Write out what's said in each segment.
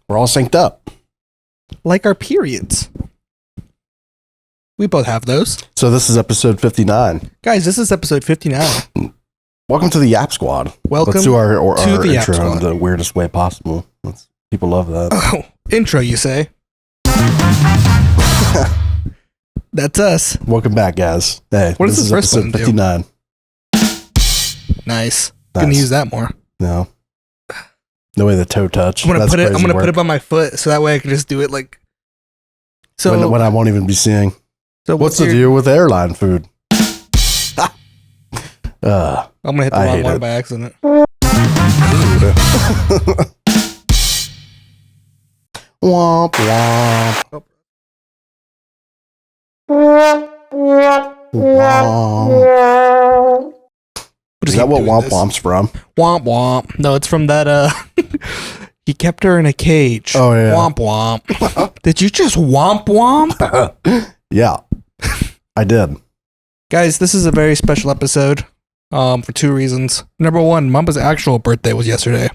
We're all synced up. Like our periods. We both have those. So this is episode 59. Guys, this is episode 59. Welcome to the Yap Squad. Welcome Let's do our the Yap intro Squad. in the weirdest way possible. People love that. Oh, intro, you say? That's us. Welcome back, guys. Hey, What does this this first episode button do? 59. Nice. Gonna use that more. No. No way the toe touch. I'm gonna That's put it. I'm crazy gonna work. put it by my foot, so that way I can just do it like. So when I won't even be seeing. So What's the deal with airline food? I'm gonna hit the I wrong hate one it. by accident. Womp womp. Womp. What Is he that what doing Womp this? Womp's from? Womp womp. No, it's from that. He kept her in a cage. Oh, yeah. Womp womp. Did you just womp womp? Yeah, I did. Guys, this is a very special episode. For two reasons. Number one, Mamba's actual birthday was yesterday.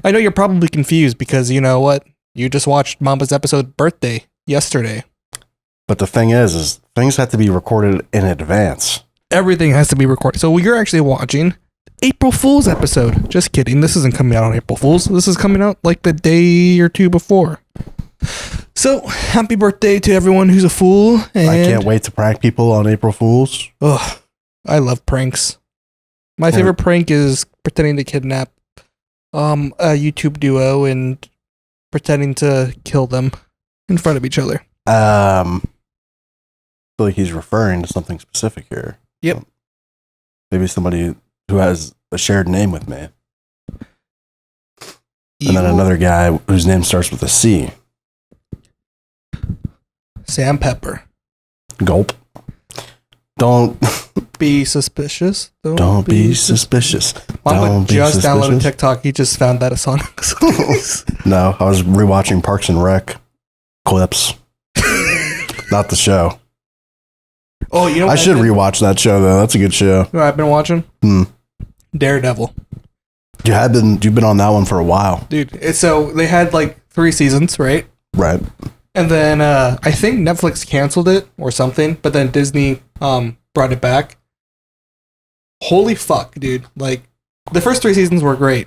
I know you're probably confused because you know what? You just watched Mamba's episode birthday yesterday. But the thing is things have to be recorded in advance. Everything has to be recorded. So you're actually watching April Fool's episode. Just kidding. This isn't coming out on April Fool's. This is coming out like the day or two before. So happy birthday to everyone who's a fool. And I can't wait to prank people on April Fools. Ugh, I love pranks. My favorite prank is pretending to kidnap a YouTube duo and pretending to kill them in front of each other. I feel like he's referring to something specific here. Yep. Maybe somebody who has a shared name with me. And then another guy whose name starts with a C. Sam Pepper. Gulp. Don't Be suspicious. don't be suspicious. Mama Don't be just downloaded suspicious. TikTok. He just found that a song. No, I was rewatching Parks and Rec clips. Not the show. Oh, you know what I should rewatch that show though. That's a good show. You know what I've been watching? Daredevil. You've been on that one for a while. Dude, so they had like 3 seasons, right? Right. And then I think Netflix canceled it or something, but then Disney brought it back. Holy fuck, dude. Like, the first 3 seasons were great.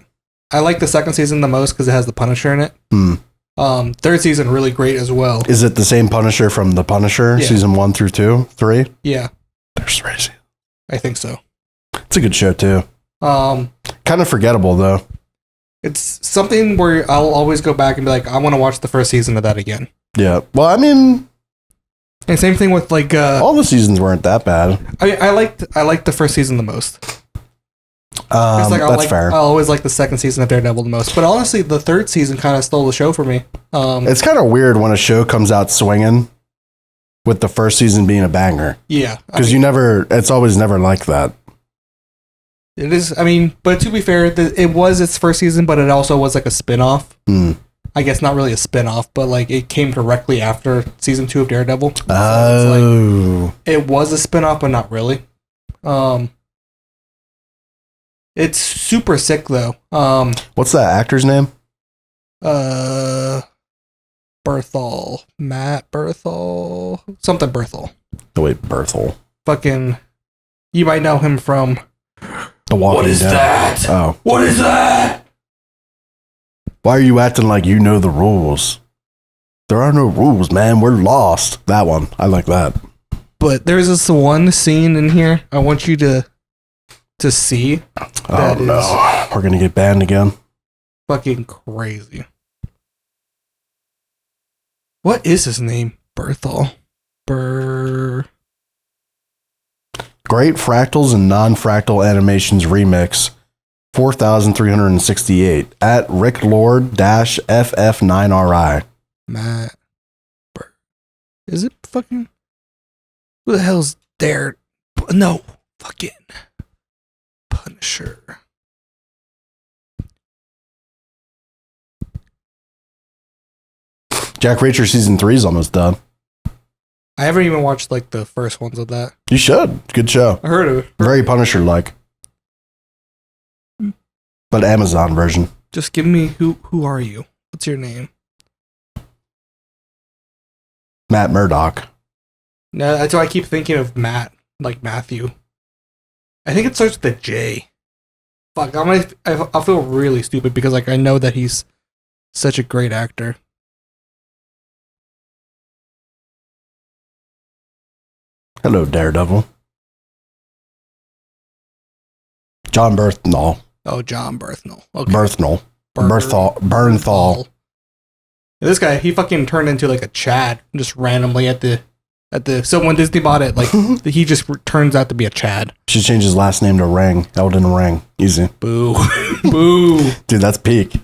I like the second season the most because it has the Punisher in it. Third season, really great as well. Is it the same Punisher from The Punisher, Yeah. season 1 through 2, 3? Yeah, There's 3 seasons. I think so. It's a good show too. Kind of forgettable though. It's something where I'll always go back and be like, I want to watch the first season of that again. Yeah. Well, I mean, And same thing with like all the seasons weren't that bad. I liked the first season the most. It's like That's fair. I always like the second season of Daredevil the most. But honestly, the third season kind of stole the show for me. It's kind of weird when a show comes out swinging with the first season being a banger. Yeah. Because it's always never like that. It is, I mean, but to be fair, it was its first season, but it also was like a spin-off. I guess not really a spin-off, but like it came directly after season 2 of Daredevil. So Oh. it was a spin-off, but not really. It's super sick though. What's that actor's name? Berthol. Matt Berthol. Something Berthol. Oh, wait, Berthel. Fucking, you might know him from The Walking What is Dead. that? Oh. What is that? Why are you acting like you know the rules? There are no rules, man. We're lost. That one. I like that. But there's this one scene in here I want you to see. Oh, no. We're going to get banned again. Fucking crazy. What is his name? Berthol. Great Fractals and Non-Fractal Animations Remix 4,368 at Rick Lord-FF9RI. Matt. Is it fucking? Who the hell's there? No. Fucking Punisher. Jack Reacher Season 3 is almost done. I haven't even watched like the first ones of that. You should. Good show. I heard of it. Very Punisher-like. But Amazon version. Just give me who are you? What's your name? Matt Murdock. No, that's why I keep thinking of Matt, like Matthew. I think it starts with a J. Fuck, I'll feel really stupid because like I know that he's such a great actor. Hello, Daredevil. John Bernthal. Oh, John Bernthal. Okay. Bernthal. This guy, he fucking turned into like a Chad just randomly at the. So when Disney bought it, like he just turns out to be a Chad. Should change his last name to Ring. Elden Ring. Easy. Boo. Boo. Dude, that's peak.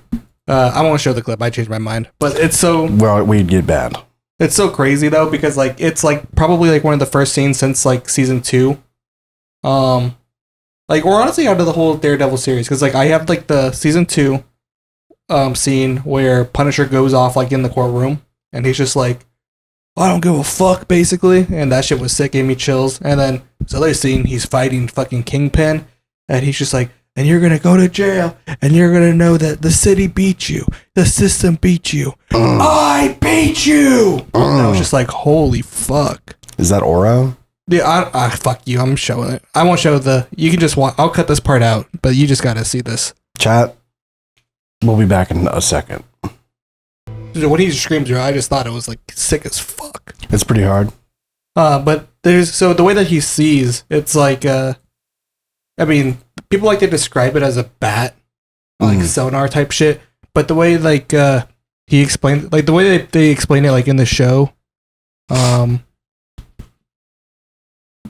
I won't show the clip. I changed my mind. But it's so. Well, we'd get banned. It's so crazy though because like it's like probably like one of the first scenes since like season 2. Like or honestly out of the whole Daredevil series because like I have like the season 2 scene where Punisher goes off like in the courtroom and he's just like, I don't give a fuck basically, and that shit was sick, gave me chills. And then this other scene he's fighting fucking Kingpin and he's just like, and you're gonna go to jail and you're gonna know that the city beat you, the system beat you, I beat you. And I was just like, holy fuck. Is that Oro? Yeah, I fuck you. I'm showing it. I won't show the. You can just watch. I'll cut this part out, but you just gotta see this. Chat. We'll be back in a second. When he screams, I just thought it was like sick as fuck. It's pretty hard. But there's so the way that he sees, it's like I mean, people like to describe it as a bat, like sonar type shit. But the way like he explained, like the way they explain it, like in the show,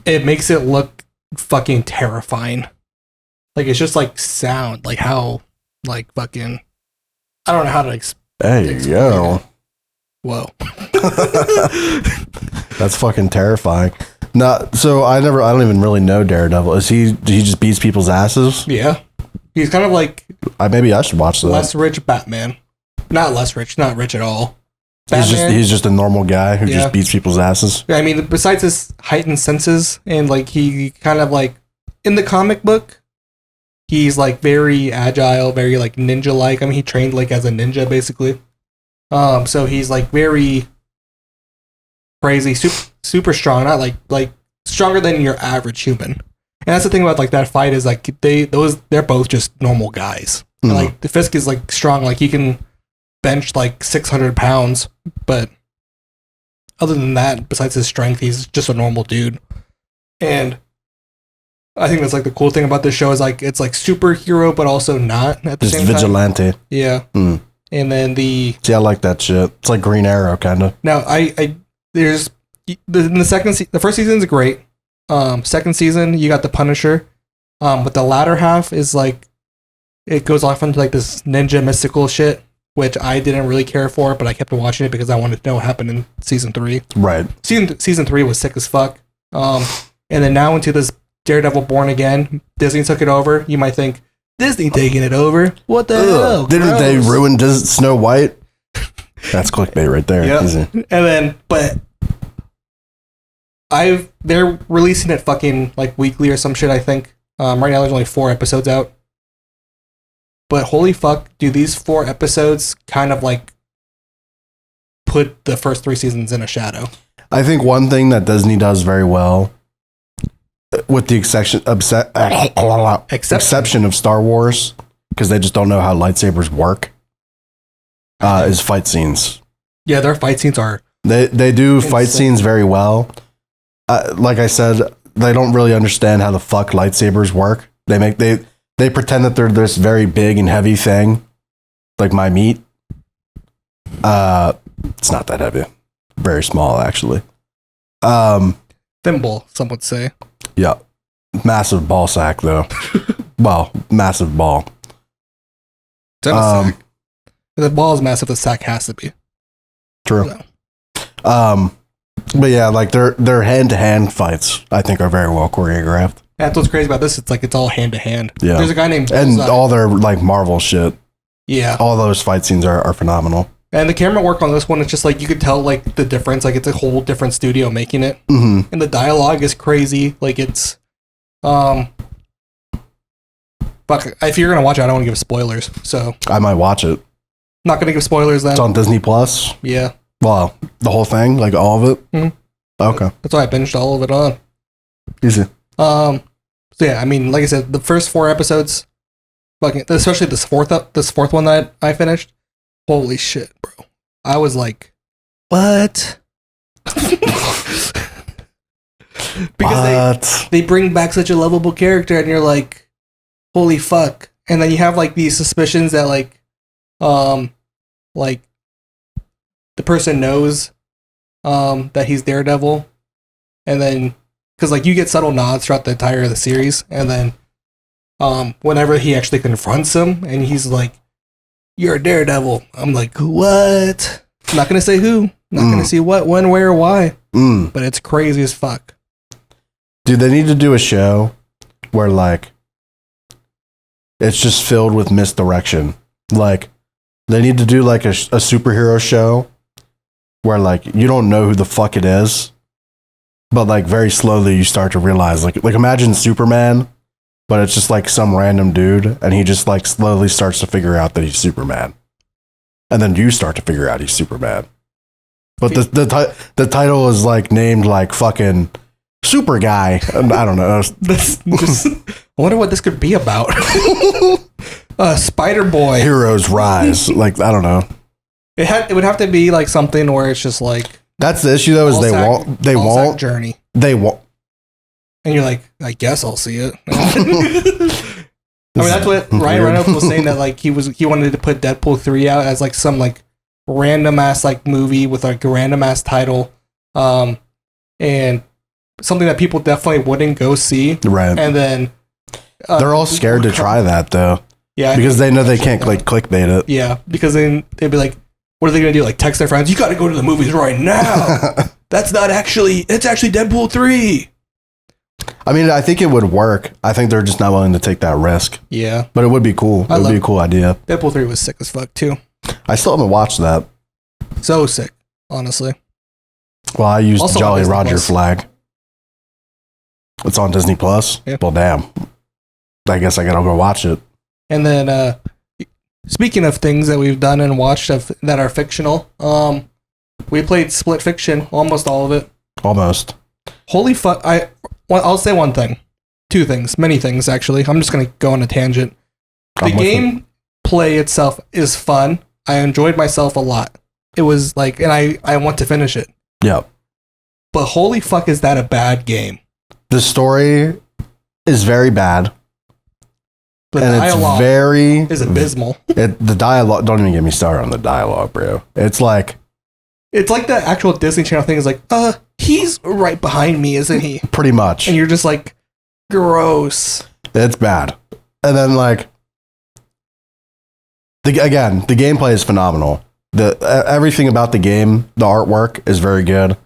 it makes it look fucking terrifying. Like it's just like sound, like how, like fucking, I don't know how to explain. Hey, yo. Whoa. That's fucking terrifying. No, so I don't even really know Daredevil. He just beats people's asses? Yeah. He's kind of like maybe I should watch that. Less rich Batman. Not less rich, not rich at all. Batman, he's just a normal guy who just beats people's asses. Yeah, I mean, besides his heightened senses and like he kind of like in the comic book, he's like very agile, very like ninja like. I mean, he trained like as a ninja basically. So he's like very crazy, super strong, not like stronger than your average human. And that's the thing about like that fight is like they're both just normal guys. And, like the Fisk is like strong, like he can bench like 600 pounds, but other than that, besides his strength, he's just a normal dude. And I think that's like the cool thing about this show is like it's like superhero, but also not at the just same time. Vigilante. Yeah. And then see, I like that shit. It's like Green Arrow, kind of. Now there's the first season's great. Second season you got the Punisher, but the latter half is like it goes off into like this ninja mystical shit, which I didn't really care for, but I kept watching it because I wanted to know what happened in season 3. Right. Season 3 was sick as fuck. And then now into this Daredevil Born Again, Disney took it over. You might think Disney taking it over. What the hell? Didn't they ruin Snow White? That's clickbait right there. Yeah. And then, but they're releasing it fucking like weekly or some shit. I think right now there's only 4 episodes out. But holy fuck, do these 4 episodes kind of like put the first 3 seasons in a shadow? I think one thing that Disney does very well, with the exception of Star Wars, because they just don't know how lightsabers work, is fight scenes. Yeah, their fight scenes are. They do insane. Fight scenes very well. Like I said, they don't really understand how the fuck lightsabers work. They pretend that they're this very big and heavy thing, like my meat. It's not that heavy. Very small, actually. Thimble, some would say. Yeah. Massive ball sack, though. Well, massive ball. Sack. The ball is massive, the sack has to be. True. So. But yeah, like their hand-to-hand fights, I think, are very well choreographed. That's what's crazy about this. It's like it's all hand-to-hand. Yeah. There's a guy named Bullseye. And all their like Marvel shit. Yeah. All those fight scenes are phenomenal. And the camera work on this one, it's just like you could tell like the difference. Like it's a whole different studio making it. Mm-hmm. And the dialogue is crazy. Like it's fuck, if you're gonna watch it, I don't want to give spoilers. So I might watch it. Not gonna give spoilers then. It's on Disney Plus. Yeah. Well, The whole thing, like all of it. Mhm. Okay, That's why I binged all of it on. easy. So yeah, I mean, like I said, the first 4 episodes, fucking, especially this fourth one that I finished. Holy shit, bro! I was like, what? Because they bring back such a lovable character, and you're like, holy fuck! And then you have like these suspicions that like the person knows that he's Daredevil, and then because like you get subtle nods throughout the entire of the series, and then whenever he actually confronts him, and he's like, "You're a Daredevil," I'm like, what? I'm not gonna say who, not gonna see what, when, where, or why, but it's crazy as fuck. Dude, they need to do a show where like it's just filled with misdirection. Like they need to do like a superhero show where like you don't know who the fuck it is, but like very slowly you start to realize like imagine Superman, but it's just like some random dude, and he just like slowly starts to figure out that he's Superman, and then you start to figure out he's Superman. But the title is like named like fucking Super Guy. I don't know. I wonder what this could be about. Spider Boy. Heroes Rise. Like I don't know. It would have to be like something where it's just like that's the issue though is they won't journey. They won't. And you're like, I guess I'll see it. I mean, that's what Ryan Reynolds was saying, that like he wanted to put Deadpool 3 out as like some like random ass like movie with like a random ass title, and something that people definitely wouldn't go see. Right. And then they're all scared to try that though. Yeah. Because they know they can't like clickbait it. Yeah. Because then they'd be like, what are they gonna do? Like text their friends, you gotta go to the movies right now. It's actually Deadpool 3. I mean, I think it would work. I think they're just not willing to take that risk. Yeah. But it would be cool. It would be a cool idea. Deadpool 3 was sick as fuck too. I still haven't watched that. So sick, honestly. Well, I used Also Jolly on Disney Roger Plus. flag. It's on Disney Plus. Yeah. Well, damn. I guess I gotta go watch it. And then, speaking of things that we've done and watched that are fictional, we played Split Fiction, almost all of it. Almost. Holy fuck! I'll say one thing, 2 things, many things actually. I'm just gonna go on a tangent. The game play itself is fun. I enjoyed myself a lot. It was like, and I want to finish it. Yep. But holy fuck, is that a bad game? The story is very bad. The and dialogue is abysmal. The dialogue, don't even get me started on the dialogue, bro. It's like the actual Disney Channel thing is like, he's right behind me, isn't he? Pretty much. And you're just like, gross. It's bad. And then like, the gameplay is phenomenal. Everything about the game, the artwork is very good.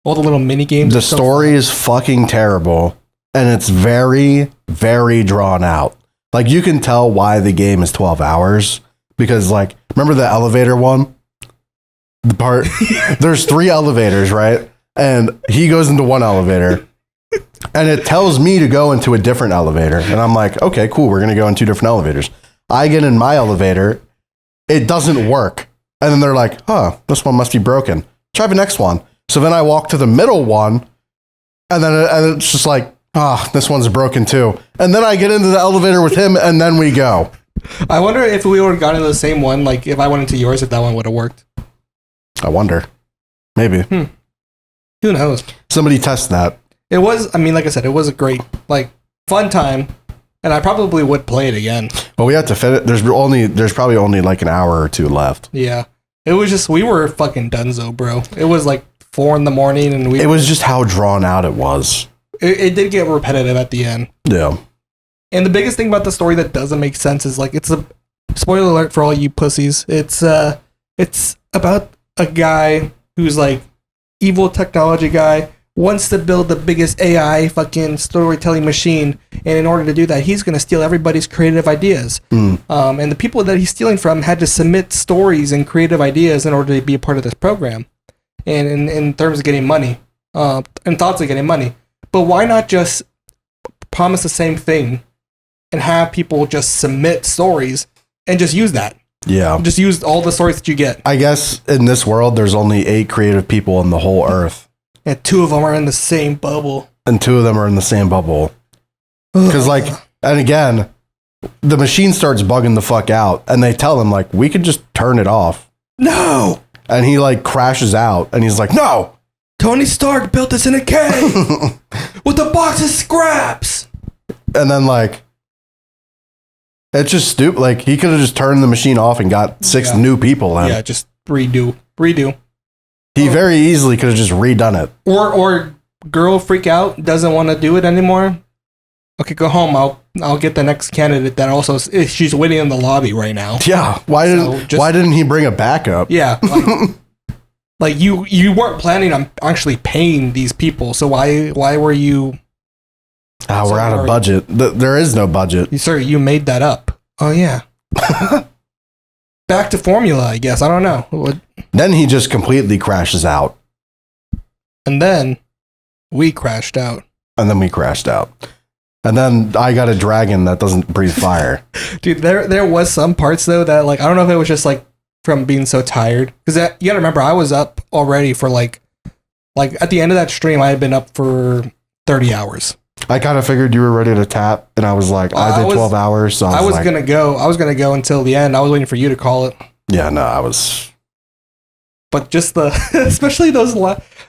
All the little mini games. The story is fucking terrible, and it's very, very drawn out. Like you can tell why the game is 12 hours because like, remember the elevator one? The part there's 3 elevators, right? And he goes into one elevator, and it tells me to go into a different elevator, and I'm like, okay, cool, we're gonna go in 2 different elevators. I get in my elevator, it doesn't work. And then they're like, this one must be broken. Try the next one. So then I walk to the middle one, and then it's just like, this one's broken too. And then I get into the elevator with him, and then we go. I wonder if we would have gotten into the same one, like if I went into yours, if that one would have worked. I wonder. Maybe. Who knows? Somebody test that. It was, I mean, like I said, it was a great, like, fun time. And I probably would play it again. Well, we have to fit it. There's probably only like an hour or 2 left. Yeah. It was just, we were fucking donezo, bro. It was like 4 a.m. and it was just how drawn out it was. It did get repetitive at the end. Yeah. And the biggest thing about the story that doesn't make sense is like, it's a spoiler alert for all you pussies. It's about a guy who's like evil technology guy, wants to build the biggest AI fucking storytelling machine, and in order to do that, he's going to steal everybody's creative ideas. And the people that he's stealing from had to submit stories and creative ideas in order to be a part of this program, and in terms of getting money, and thoughts of getting money. But why not just promise the same thing and have people just submit stories and just use that? Yeah. Just use all the swords that you get. I guess in this world, there's only 8 creative people in the whole Earth. And 2 of them are in the same bubble. And 2 of them are in the same bubble. Because, like, and again, the machine starts bugging the fuck out. And they tell him, like, we could just turn it off. No! And he, like, crashes out. And he's like, no! Tony Stark built this in a cave with a box of scraps. And then, like, it's just stupid. Like, he could have just turned the machine off and got 6 new people in. Yeah, just redo. He very easily could have just redone it. Or girl freak out, doesn't want to do it anymore. Okay, go home. I'll get the next candidate that also she's waiting in the lobby right now. Yeah. Why didn't he bring a backup? Yeah. Like you weren't planning on actually paying these people, so why were you? We're out of budget. There is no budget. Sir, you made that up. Oh yeah. Back to formula, I guess. I don't know. Then he just completely crashes out. And then we crashed out. And then we crashed out. And then I got a dragon that doesn't breathe fire. Dude, there was some parts though that like I don't know if it was just like from being so tired, because you gotta remember I was up already for like at the end of that stream I had been up for 30 hours. I kind of figured you were ready to tap, and I was like, I did 12 hours, so I was gonna go until the end. I was waiting for you to call it. Yeah, no, I was. But just especially those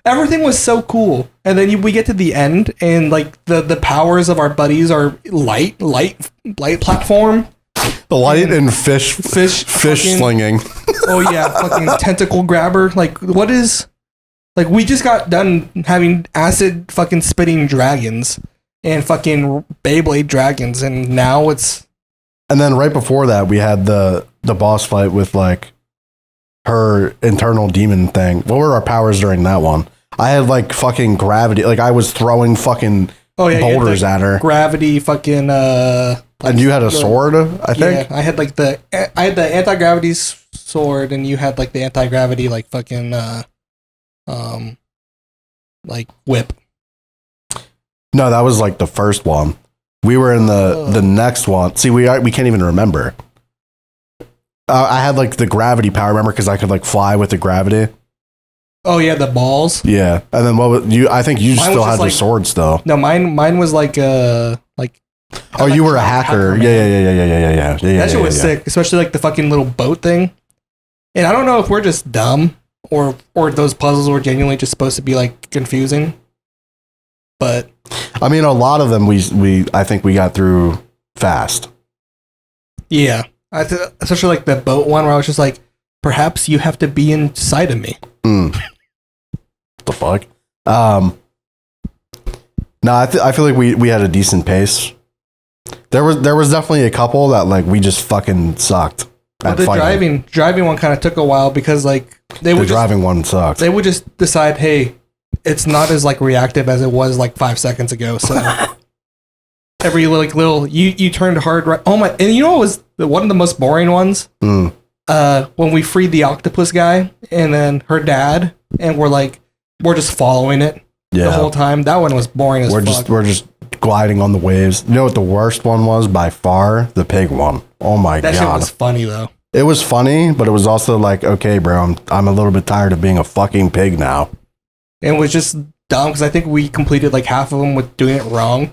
everything was so cool, and then we get to the end, and like the powers of our buddies are light platform. The light and fish slinging. Oh yeah, fucking tentacle grabber. Like what is? Like we just got done having acid fucking spitting dragons and fucking Beyblade dragons, and now it's. And then right before that, we had the boss fight with like her internal demon thing. What were our powers during that one? I had like fucking gravity. Like I was throwing fucking boulders at her. Gravity fucking and you had a sword, I think? Yeah, I had the anti-gravity sword, and you had like the anti-gravity like fucking like whip. No, that was like the first one. We were in the next one. See, we can't even remember. I had like the gravity power, remember, because I could like fly with the gravity. Oh yeah, the balls. Yeah, and then what was you? I think you still had the sword still. No, mine was like Oh, you were a hacker. Yeah. That shit was sick, especially like the fucking little boat thing. And I don't know if we're just dumb or those puzzles were genuinely just supposed to be like confusing. But I mean, a lot of them I think we got through fast. Yeah, especially like the boat one where I was just like, perhaps you have to be inside of me. The fuck? No, I feel like we had a decent pace. There was definitely a couple that like we just fucking sucked. Well, the driving one kind of took a while because like driving one sucked. They would just decide, hey, it's not as like reactive as it was like 5 seconds ago. So every like little you turned hard right. Oh my! And you know what was one of the most boring ones? When we freed the octopus guy and then her dad, and we're just following it the whole time. That one was boring as fuck. We're just gliding on the waves. You know what the worst one was by far? The pig one. Oh my god. That shit was funny though. It was funny, but it was also like, okay, bro, I'm a little bit tired of being a fucking pig now. And it was just dumb because I think we completed like half of them with doing it wrong.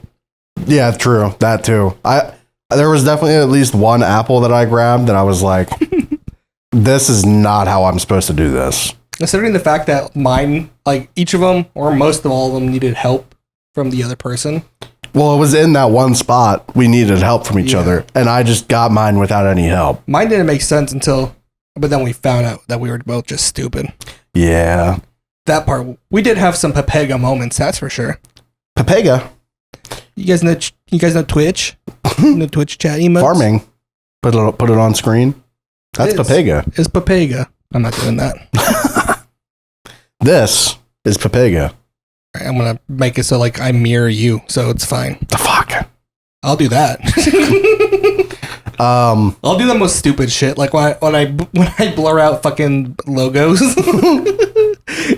Yeah, true. That too. There was definitely at least one apple that I grabbed that I was like, this is not how I'm supposed to do this. Considering the fact that mine, like each of them or most of all of them needed help from the other person. Well, it was in that one spot we needed help from each other, and I just got mine without any help. Mine didn't make sense but then we found out that we were both just stupid. Yeah. That part, we did have some Pepega moments, that's for sure. Pepega? You guys know Twitch? No Twitch chat emotes? Farming. Put it on screen. That's Pepega. It's Pepega. I'm not doing that. This is Pepega. I'm gonna make it so like I mirror you, so it's fine. The fuck? I'll do that. I'll do the most stupid shit, like when I blur out fucking logos,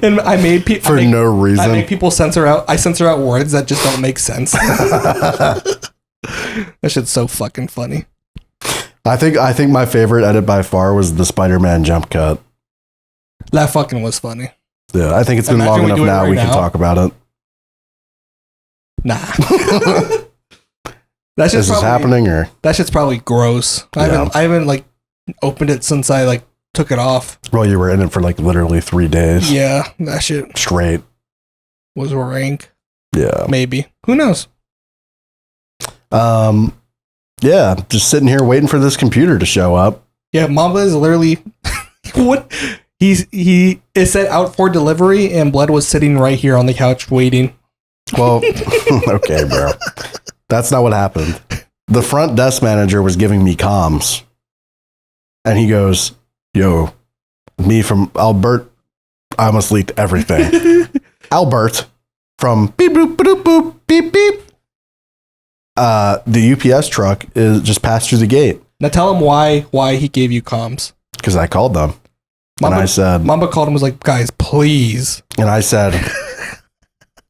and I made people for no reason. I make people censor out words that just don't make sense. That shit's so fucking funny. I think my favorite edit by far was the Spider-Man jump cut. That fucking was funny. Yeah, I think it's been long enough now. We can talk about it. Nah. That shit's is happening, or that shit's probably gross. I haven't like opened it since I like took it off. Well, you were in it for like literally 3 days. Yeah, that shit straight was rank. Yeah, maybe. Who knows? Yeah, just sitting here waiting for this computer to show up. Yeah, Mamba is literally what he is set out for delivery, and Blood was sitting right here on the couch waiting. Well, okay, bro. That's not what happened. The front desk manager was giving me comms. And he goes, yo, me from Albert. I almost leaked everything. Albert from beep, boop, boop, boop, beep, beep. The UPS truck is just passed through the gate. Now tell him why he gave you comms. Because I called them. Mamba, and I said... Mamba called him and was like, guys, please. And I said,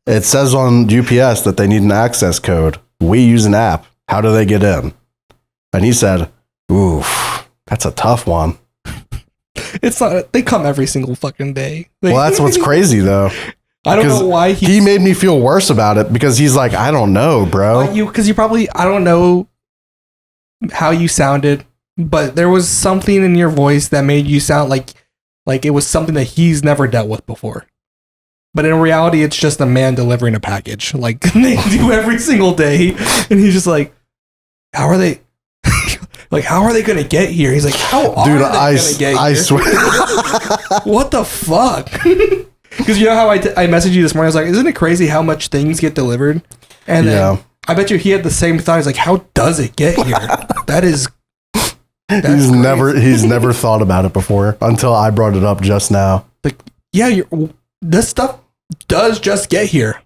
it says on UPS that they need an access code. We use an app. How do they get in? And he said, oof, that's a tough one. It's not, they come every single fucking day. Well, that's what's crazy though. I don't know why he made me feel worse about it because he's like, I don't know, bro. Because you probably, I don't know how you sounded, but there was something in your voice that made you sound like it was something that he's never dealt with before. But in reality, it's just a man delivering a package. Like they do every single day. And he's just like, how are they? Like, how are they going to get here? He's like, how are they going to get here? I swear. What the fuck? Because you know how I messaged you this morning? I was like, isn't it crazy how much things get delivered? And then I bet you he had the same thought. He's like, how does it get here? That's he's never thought about it before until I brought it up just now. Like, yeah, this stuff does just get here.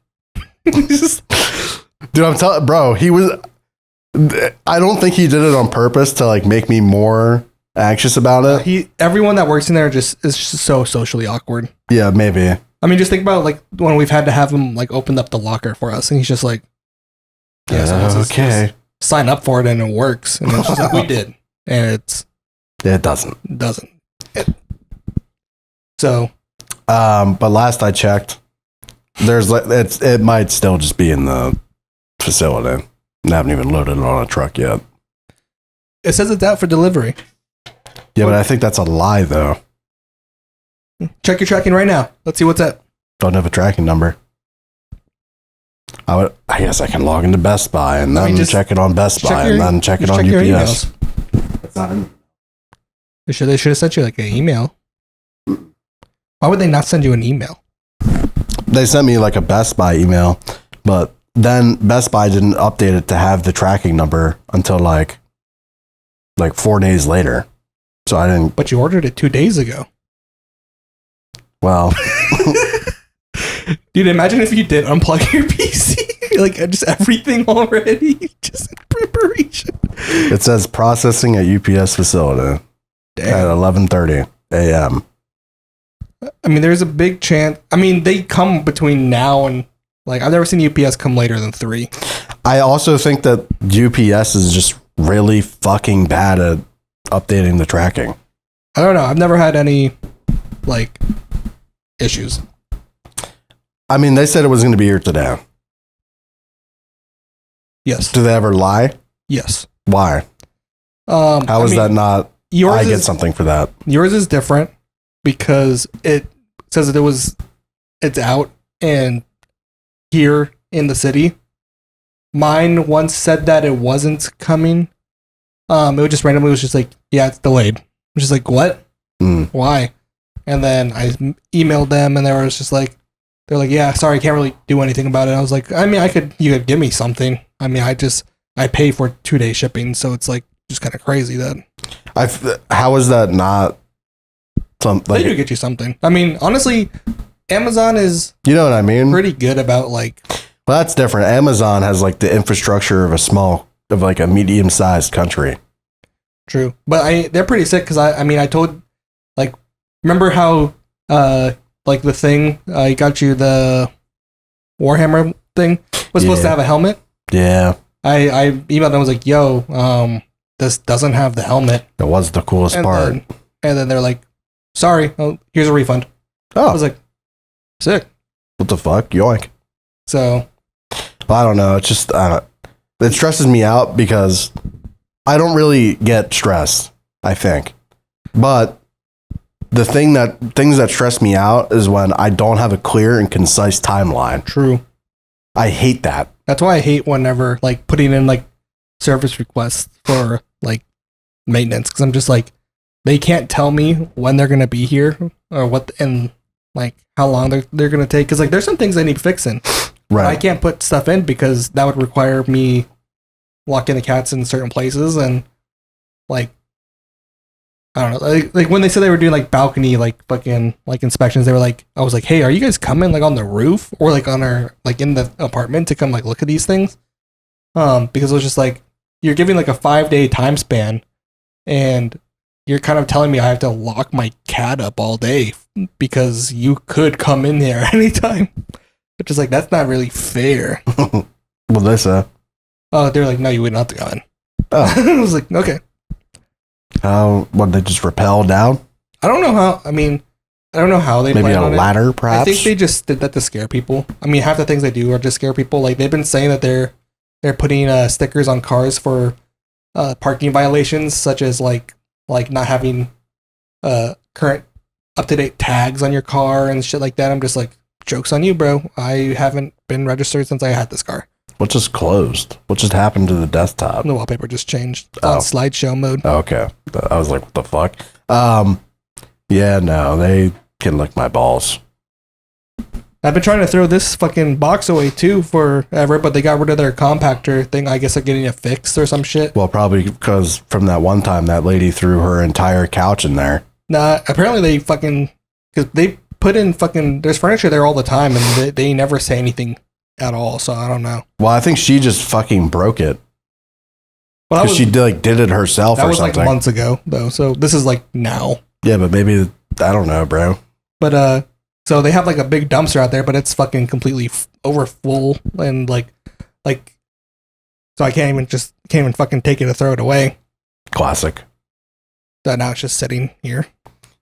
Dude, I'm telling, bro, I don't think he did it on purpose to like make me more anxious about it. Everyone that works in there is just so socially awkward. Yeah, maybe. I mean, just think about like when we've had to have him like open up the locker for us, and he's just like, okay, just sign up for it, and it works. And it's just like we did, and it doesn't. So, but last I checked, it might still just be in the facility. I haven't even loaded it on a truck yet. It says it's out for delivery. Yeah, but I think that's a lie, though. Check your tracking right now. Let's see what's up. Don't have a tracking number. I guess I can log into Best Buy and then check it on Best Buy and then check it on UPS. They should have sent you like an email. Why would they not send you an email? They sent me like a Best Buy email, but then Best Buy didn't update it to have the tracking number until like 4 days later. So I didn't. But you ordered it 2 days ago. Well, dude, imagine if you did unplug your PC, like just everything already, just in preparation. It says processing at UPS facility at 11:30 a.m. I mean, there's a big chance. I mean, they come between now and like I've never seen UPS come later than 3. I also think that UPS is just really fucking bad at updating the tracking. I don't know. I've never had any like issues. I mean, they said it was going to be here today. Yes. Do they ever lie? Yes. Why? How is that not? I get something for that. Yours is different because it says that it's out and here in the city. Mine once said that it wasn't coming. It was just randomly was just like, yeah, it's delayed. I'm just like, what? Why? And then I emailed them and they're like, yeah, sorry, I can't really do anything about it. I was like, I mean, you could give me something. I mean, I pay for 2-day shipping, so it's like just kind of crazy that. How is that not something? They do get you something. I mean, honestly, Amazon is. You know what I mean? Pretty good about like. Well, that's different. Amazon has like the infrastructure of a medium-sized country. True, but they're pretty sick because I told like remember how like the thing I got you the Warhammer thing was supposed to have a helmet. Yeah. I emailed them. I was like, yo, this doesn't have the helmet. That was the coolest part. And then they're like, sorry, here's a refund. Oh. I was like, sick. What the fuck? Yoink. So. I don't know. It's just, it stresses me out because I don't really get stressed, I think. But things that stress me out is when I don't have a clear and concise timeline. True. I hate that. That's why I hate whenever like putting in like service requests for like maintenance, because I'm just like, they can't tell me when they're gonna be here or what and like how long they're gonna take. Because like there's some things I need fixing. Right. I can't put stuff in because that would require me locking the cats in certain places, and like I don't know, like when they said they were doing like balcony like fucking like inspections, they were like, I was like, hey, are you guys coming like on the roof or like on our like in the apartment to come like look at these things? Because it was just like, you're giving like a 5-day time span, and you're kind of telling me I have to lock my cat up all day because you could come in there anytime. Which is like, that's not really fair. Well, they say. Oh, they're like, no, you wouldn't have to go in. Oh. I was like, okay. What, they just rappel down? I don't know how. I mean, I don't know how they maybe plan a on ladder, it. perhaps. I think they just did that to scare people. I mean, half the things they do are just scare people. Like they've been saying that they're putting stickers on cars for parking violations, such as like not having current up-to-date tags on your car and shit like that. I'm just like, joke's on you, bro. I haven't been registered since I had this car. What just closed? What just happened to the desktop? The wallpaper just changed. It's on slideshow mode. Oh, okay. I was like, what the fuck? Yeah, no, they can lick my balls. I've been trying to throw this fucking box away too forever, but they got rid of their compactor thing. I guess they're getting it fixed or some shit. Well, probably because from that one time that lady threw her entire couch in there. Nah, apparently they fucking, because they put in fucking, there's furniture there all the time, and they never say anything at all, so I don't know. Well, I think she just fucking broke it. Well, because she did it herself or something. That was like months ago, though, so this is like now. Yeah, but maybe, I don't know, bro. But, so they have like a big dumpster out there, but it's fucking completely over full, and like, so I can't even fucking take it to throw it away. Classic. So now it's just sitting here.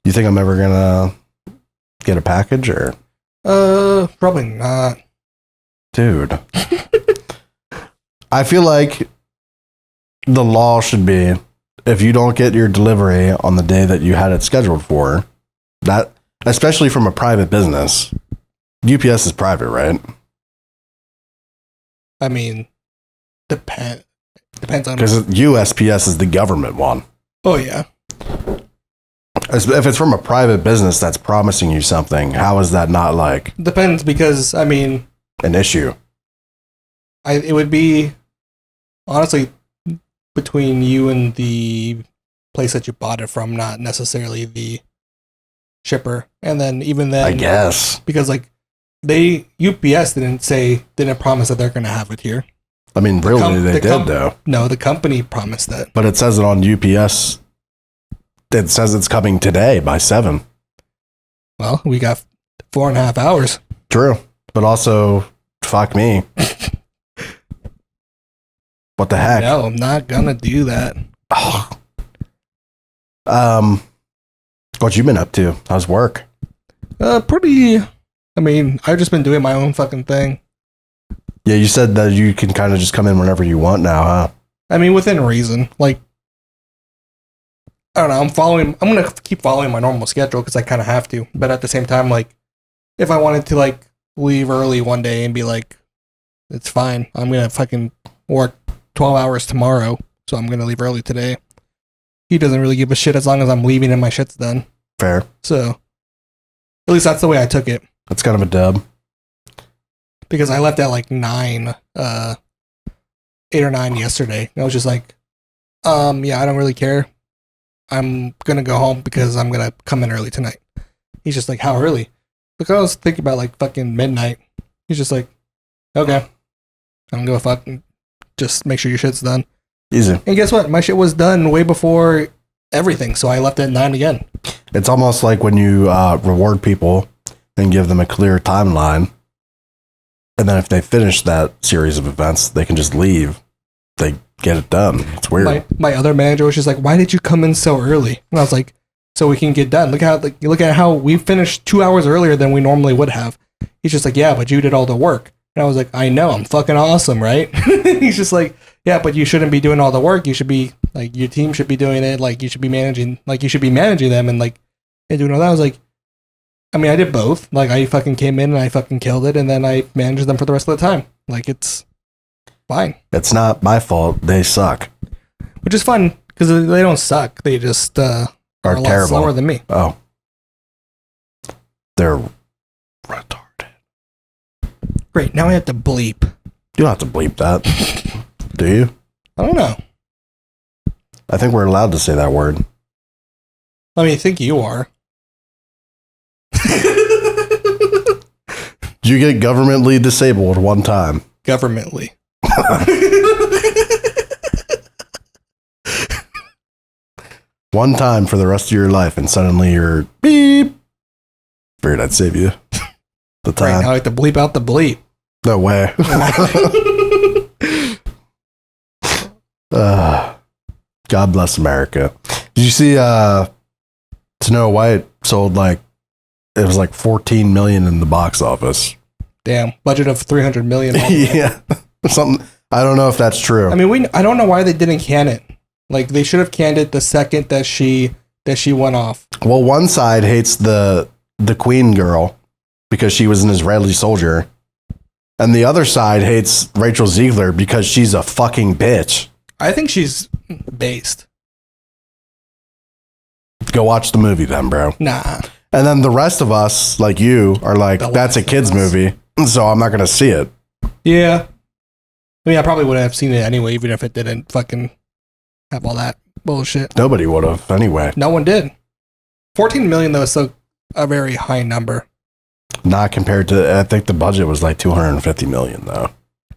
You think I'm ever gonna get a package or? Probably not. Dude. I feel like the law should be, if you don't get your delivery on the day that you had it scheduled for, that, especially from a private business, UPS is private, right? I mean, depends on, because USPS is the government one. Oh yeah. If it's from a private business that's promising you something, how is that not like? Depends, because I mean, an issue. It would be honestly between you and the place that you bought it from, not necessarily the shipper. And then even then, I guess, because like UPS didn't promise that they're going to have it here. I mean, really, they did though. No, the company promised that. But it says it on UPS. It says it's coming today by 7. Well, we got 4.5 hours. True, but also, fuck me. What the heck? No, I'm not gonna do that. Oh. What you been up to? How's work? Pretty. I mean, I've just been doing my own fucking thing. Yeah, you said that you can kind of just come in whenever you want now, huh? I mean, within reason. Like, I don't know. I'm gonna keep following my normal schedule because I kind of have to. But at the same time, like, if I wanted to like leave early one day and be like, it's fine. I'm gonna fucking work 12 hours tomorrow, so I'm gonna leave early today. He doesn't really give a shit as long as I'm leaving and my shit's done. Fair. So, at least that's the way I took it. That's kind of a dub. Because I left at like 8 or 9 yesterday. And I was just like, yeah, I don't really care. I'm gonna go home because I'm gonna come in early tonight. He's just like, how early? Look, I was thinking about like fucking midnight. He's just like, okay, I don't give a fuck. Just make sure your shit's done. Easy. And guess what? My shit was done way before everything, so I left at 9 again. It's almost like when you reward people and give them a clear timeline, and then if they finish that series of events, they can just leave they get it done. It's weird. My other manager was just like, "Why did you come in so early?" And I was like, "So we can get done. Look at how we finished 2 hours earlier than we normally would have." He's just like, "Yeah, but you did all the work." And I was like, "I know, I'm fucking awesome, right?" He's just like, "Yeah, but you shouldn't be doing all the work. You should be like, your team should be doing it. Like, you should be managing them and like and doing all that." I was like, I mean, I did both. Like, I fucking came in and I fucking killed it, and then I managed them for the rest of the time. Like, it's fine. It's not my fault. They suck. Which is fun because they don't suck. They just are a lot terrible. slower than me. Oh, they're retarded. Great. Now I have to bleep. You don't have to bleep that, do you? I don't know. I think we're allowed to say that word. I mean, I think you are. You get governmentally disabled one time. Governmentally. One time for the rest of your life, and suddenly you're beep. Figured I'd save you the time. Right, now I have to bleep out the bleep. No way. God bless America. Did you see Snow White sold like, it was like 14 million in the box office. Damn, budget of 300 million. Yeah. Something, I don't know if that's true. I mean, I don't know why they didn't can it. Like, they should have canned it the second that she went off. Well, one side hates the Queen girl because she was an Israeli soldier, and the other side hates Rachel Ziegler because she's a fucking bitch. I think she's based. Go watch the movie then, bro. Nah. And then the rest of us, like you, are like, that's a kid's movie, so I'm not going to see it. Yeah. I mean, I probably would have seen it anyway, even if it didn't fucking have all that bullshit. Nobody would have, anyway. No one did. 14 million, though, is still a very high number. Not compared to, I think the budget was like 250 million, though.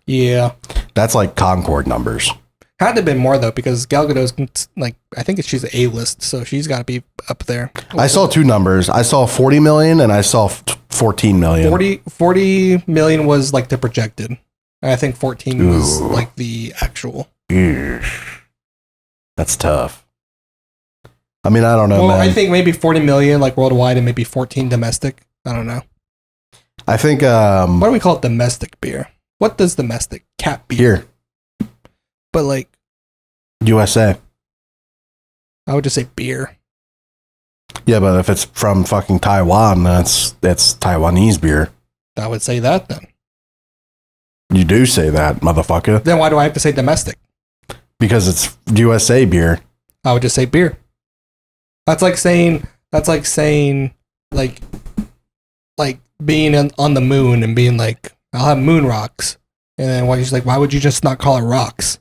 Yeah. That's like Concord numbers. Had to have been more, though, because Gal Gadot's, like, I think she's A-list, so she's got to be up there. I saw two numbers. I saw 40 million and I saw 14 million. 40 million was, like, the projected. And I think 14 was, like, the actual. That's tough. I mean, I don't know, well, man. I think maybe 40 million, like, worldwide, and maybe 14 domestic. I don't know. I think... why do we call it domestic beer? What does domestic? Cat beer. Here. But, like... USA. I would just say beer. Yeah, but if it's from fucking Taiwan, that's Taiwanese beer. I would say that, then. You do say that, motherfucker. Then why do I have to say domestic? Because it's USA beer. I would just say beer. That's like saying, like being on the moon and being like, I'll have moon rocks. And then why would you just not call it rocks?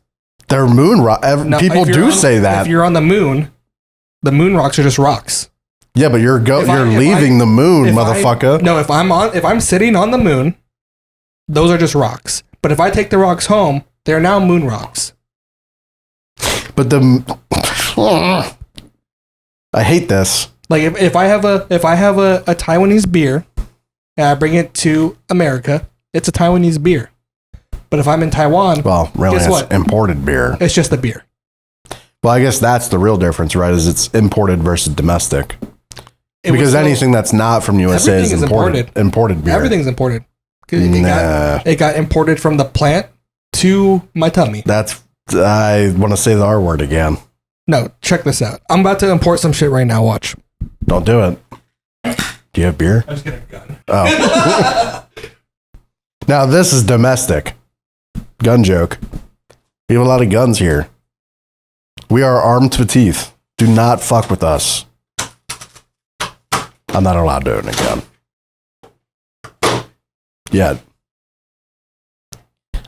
They're moon rock. People do say that. If you're on the moon rocks are just rocks. Yeah, but you're leaving the moon, motherfucker. If I'm sitting on the moon, those are just rocks. But if I take the rocks home, they're now moon rocks. But I hate this. Like if I have a Taiwanese beer and I bring it to America, it's a Taiwanese beer. But if I'm in Taiwan, well, really, guess it's what? Imported beer. It's just a beer. Well, I guess that's the real difference, right? Is it's imported versus domestic. Because anything that's not from USA is imported beer. Everything's imported. It got imported from the plant to my tummy. I want to say the R word again. No, check this out. I'm about to import some shit right now. Watch. Don't do it. Do you have beer? I just get a gun. Oh. Now this is domestic. Gun joke. We have a lot of guns here. We are armed to teeth. Do not fuck with us. I'm not allowed to own a gun. Yet.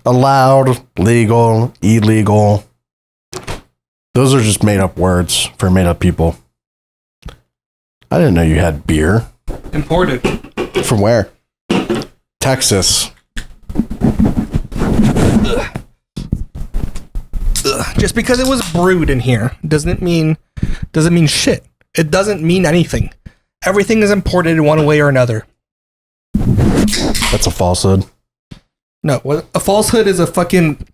Allowed, legal, illegal. Those are just made up words for made up people. I didn't know you had beer. Imported. From where? Texas. Just because it was brewed in here doesn't mean shit. It doesn't mean anything. Everything is imported in one way or another. That's a falsehood. No, a falsehood is a fucking...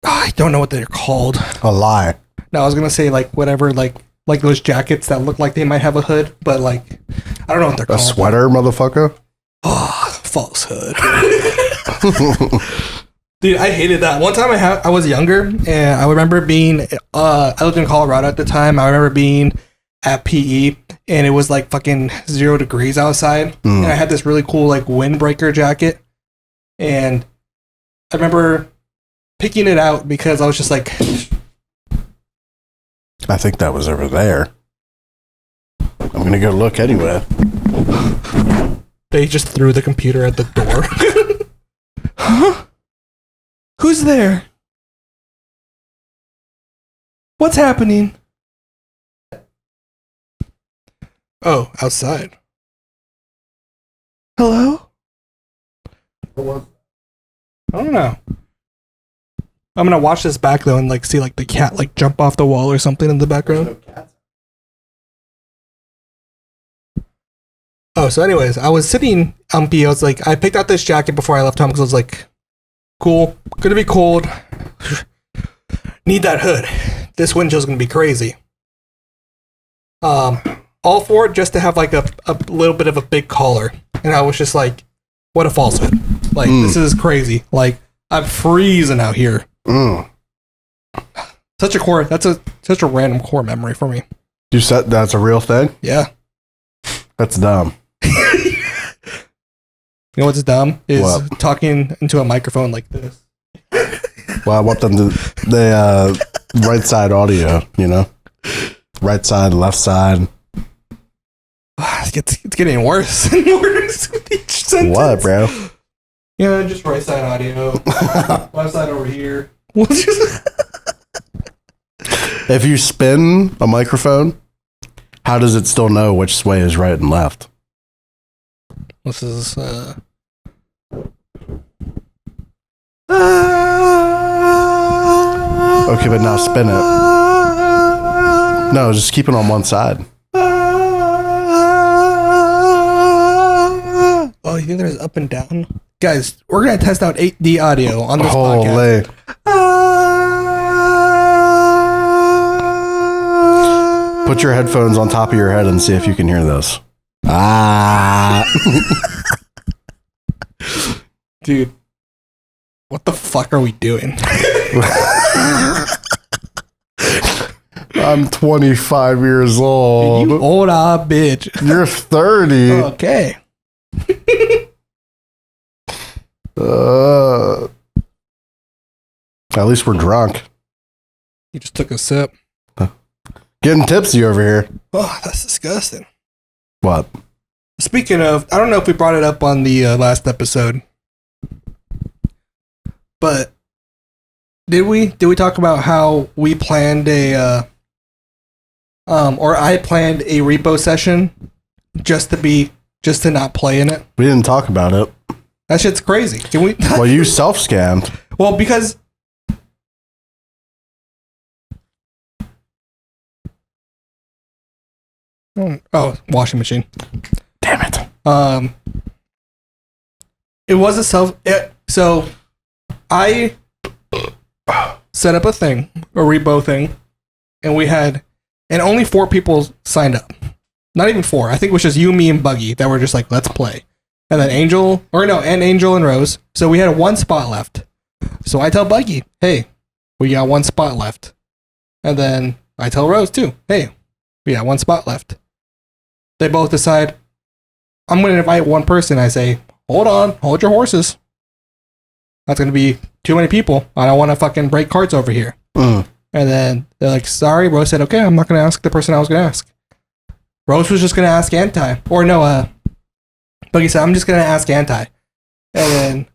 I don't know what they're called. A lie. No, I was gonna say like whatever, like those jackets that look like they might have a hood, but like I don't know what they're A called. sweater, motherfucker. Oh, falsehood. Dude, I hated that. One time I was younger, and I remember being I lived in Colorado at the time. I remember being at PE, and it was like fucking 0 degrees outside, and I had this really cool like windbreaker jacket, and I remember picking it out because I was just like, I think that was over there. I'm gonna go look anyway. They just threw the computer at the door. Huh? Who's there? What's happening? Oh, outside. Hello? I don't know. I'm gonna watch this back though and like see like the cat like jump off the wall or something in the background. Oh, so anyways, I was sitting I was like, I picked out this jacket before I left home because I was like, cool, gonna be cold. Need that hood. This windchill's gonna be crazy. All for it just to have like a little bit of a big collar. And I was just like, what a falsehood. Like, this is crazy. Like, I'm freezing out here. Such a random core memory for me. You said that's a real thing? Yeah. That's dumb. You know what's dumb? Is what? Talking into a microphone like this. Well, I want them to the right side audio, you know? Right side, left side. It's getting worse and worse with each sentence. What, bro? Yeah, just right side audio. Left side over here. If you spin a microphone, how does it still know which way is right and left? This is Okay, but now spin it. No, just keep it on one side. Oh, you think there's up and down? Guys, we're gonna test out 8D audio on this podcast. Put your headphones on top of your head and see if you can hear this. Dude, what the fuck are we doing? I'm 25 years old. You old bitch. You're 30. Okay. At least we're drunk. You just took a sip. Getting tipsy over here. Oh, that's disgusting. What? Speaking of, I don't know if we brought it up on the last episode, but did we talk about how we planned or I planned a repo session just to not play in it? We didn't talk about it. That shit's crazy. Can we? Well, you self-scammed. Well, because washing machine. Damn it. It was so I set up a repo thing, and only 4 people signed up. Not even 4. I think it was just you, me, and Buggy that were just like, let's play. And then Angel and Rose. So we had 1 spot left. So I tell Buggy, hey, we got 1 spot left. And then I tell Rose too, hey, we got 1 spot left. They both decide, I'm going to invite 1 person. I say, hold your horses. That's going to be too many people. I don't want to fucking break cards over here. And then they're like, sorry. Rose said, okay, I'm not going to ask the person I was going to ask. Rose was just going to ask Anti. Or no, Buggy said, I'm just going to ask Anti. And then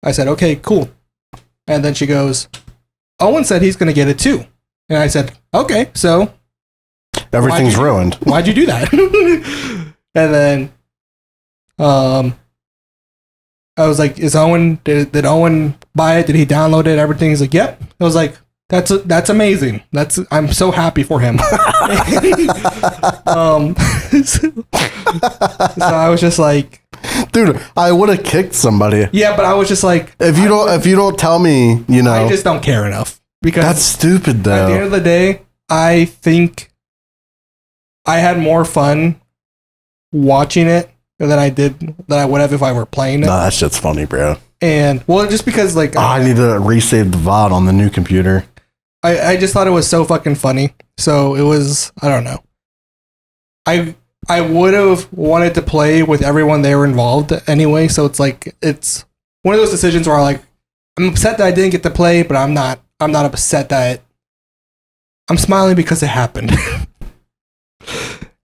I said, okay, cool. And then she goes, Owen said he's going to get it too. And I said, okay, so everything's ruined. Why'd you do that? And then I was like, did Owen buy it? Did he download it? Everything? He's like, yep. I was like, that's amazing. I'm so happy for him. So I was just like, Dude, I would have kicked somebody. Yeah, but I was just like, If you don't tell me, you know. I just don't care enough. Because that's stupid, though. At the end of the day, I think I had more fun watching it than I would have if I were playing it. Nah, that shit's funny, bro. And well, just because like I need to resave the VOD on the new computer. I just thought it was so fucking funny. So it was, I don't know. I would have wanted to play with everyone there involved anyway. So it's like it's one of those decisions where I'm upset that I didn't get to play, but I'm not upset that I'm smiling because it happened.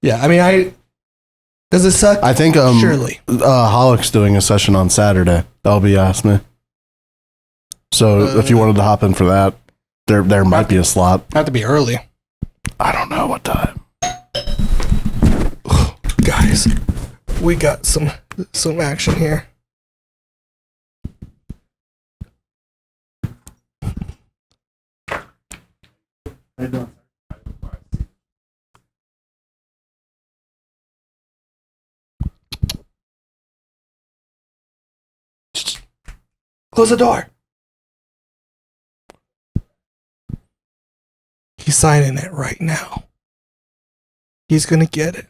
Yeah, I mean, does it suck? I think surely. Hollick's doing a session on Saturday. LB asked me. So if you wanted to hop in for that, there might be a slot. Have to be early. I don't know what time. Guys, we got some action here. Close the door. He's signing it right now. He's gonna get it.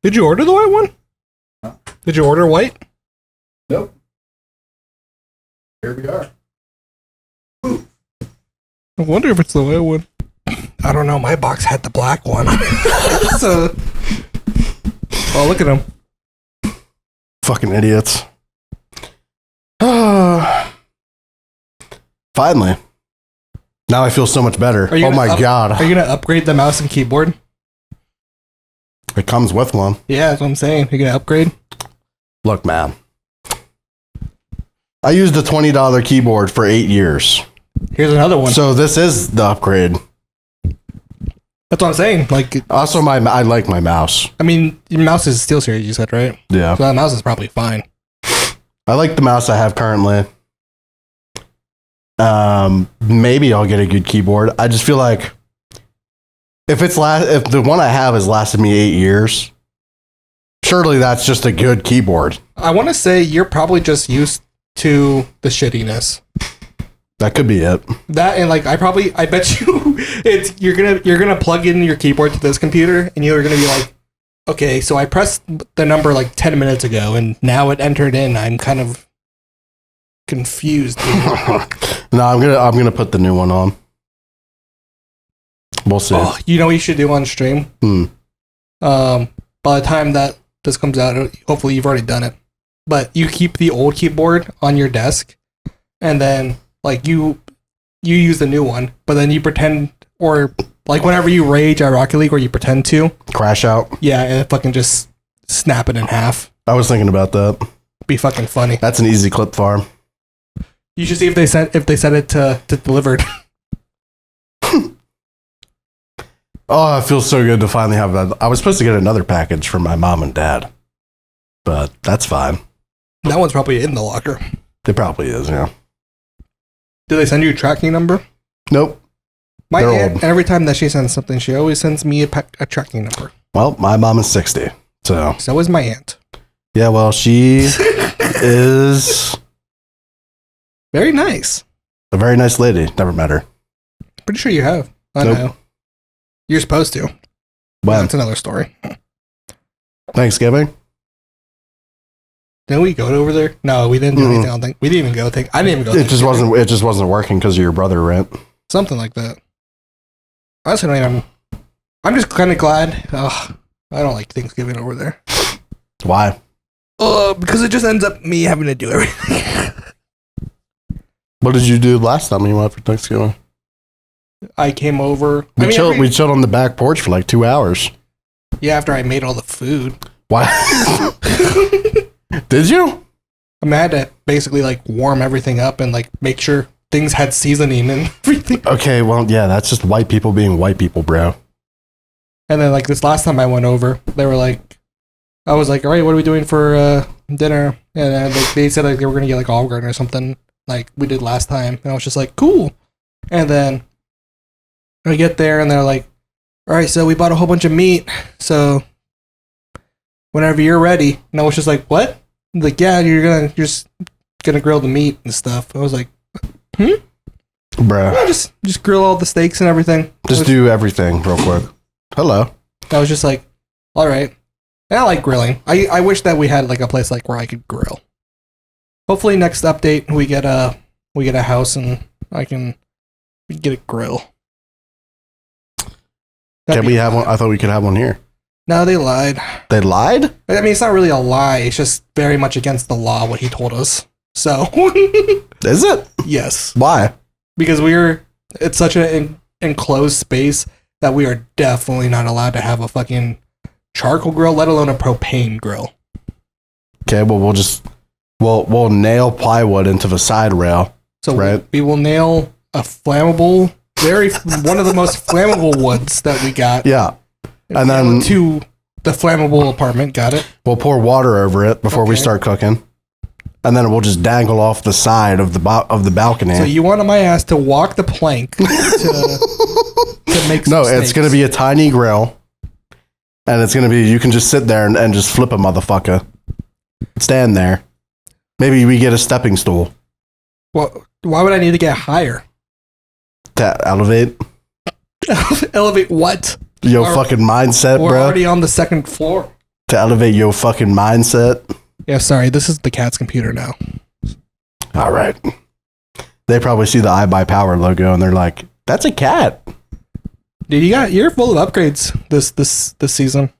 Did you order the white one? Huh? Did you order white? Nope. Here we are. I wonder if it's the white one. I don't know. My box had the black one. So, oh, look at him. Fucking idiots. Finally. Now I feel so much better. Oh my god. Are you gonna upgrade the mouse and keyboard? It comes with one. Yeah, that's what I'm saying. You're gonna upgrade? Look, man. I used a $20 keyboard for 8 years. Here's another one. So this is the upgrade. That's what I'm saying. Like, also, I like my mouse. I mean, your mouse is SteelSeries, you said, right? Yeah. So that mouse is probably fine. I like the mouse I have currently. Maybe I'll get a good keyboard. I just feel like if the one I have has lasted me 8 years, surely that's just a good keyboard. I want to say you're probably just used to the shittiness. That could be it. That and like I bet you you're gonna plug in your keyboard to this computer and you're gonna be like, okay, so I pressed the number like 10 minutes ago and now it entered in. I'm kind of confused. No, I'm gonna put the new one on. We'll see. Oh, you know what you should do on stream? By the time that this comes out, hopefully you've already done it. But you keep the old keyboard on your desk, and then like you use the new one, but then you pretend, or like whenever you rage at Rocket League, or you pretend to crash out. Yeah, and it fucking just snap it in half. I was thinking about that. Be fucking funny. That's an easy clip farm. You should see if they sent it to delivered. Oh, it feels so good to finally have that. I was supposed to get another package from my mom and dad, but that's fine. That one's probably in the locker. It probably is, yeah. Do they send you a tracking number? Nope. My aunt, every time that she sends something, she always sends me a tracking number. Well, my mom is 60, so. So is my aunt. Yeah, well, she is very nice. A very nice lady. Never met her. Pretty sure you have. I know. You're supposed to. Well, that's another story. Thanksgiving. Didn't we go over there? No, we didn't do anything. I don't think we didn't even go. I didn't even go. It just wasn't working because of your brother rent. Something like that. Honestly, I'm just kind of glad. I don't like Thanksgiving over there. Why? Because it just ends up me having to do everything. What did you do last time you went for Thanksgiving? I came over. We chilled on the back porch for like 2 hours. Yeah, after I made all the food. Why? Did you? I had to basically like warm everything up and like make sure things had seasoning and everything. Okay, well, yeah, that's just white people being white people, bro. And then like this last time I went over, they were like, I was like, all right, what are we doing for dinner? And like, they said like they were gonna get like Olive Garden or something like we did last time. And I was just like, cool. And then I get there and they're like, all right, so we bought a whole bunch of meat. So whenever you're ready. And I was just like, what? Like, yeah, you're just gonna grill the meat and stuff. I was like, Bruh. Yeah, just grill all the steaks and everything. Just do everything real quick. Hello. I was just like, all right. And I like grilling. I wish that we had like a place like where I could grill. Hopefully next update we get a house and we can get a grill. Can we have one? I thought we could have one here. No, they lied. They lied? I mean, it's not really a lie. It's just very much against the law what he told us. So. Is it? Yes. Why? Because it's such an enclosed space that we are definitely not allowed to have a fucking charcoal grill, let alone a propane grill. Okay, well we'll nail plywood into the side rail. So right? we will nail a flammable, one of the most flammable woods that we got. Yeah. And then to the flammable apartment, got it? We'll pour water over it before we start cooking. And then we'll just dangle off the side of the balcony. So you wanted my ass to walk the plank to make some No, steaks. it's going to be a tiny grill. And it's going to be, you can just sit there and just flip a motherfucker. Stand there. Maybe we get a stepping stool. Well, why would I need to get higher? To elevate. Elevate what? Your fucking mindset, we're bro. We're already on the second floor. To elevate your fucking mindset. Yeah, sorry. This is the cat's computer now. All right. They probably see the iBuyPower logo and they're like, "That's a cat." Dude, you're full of upgrades this season.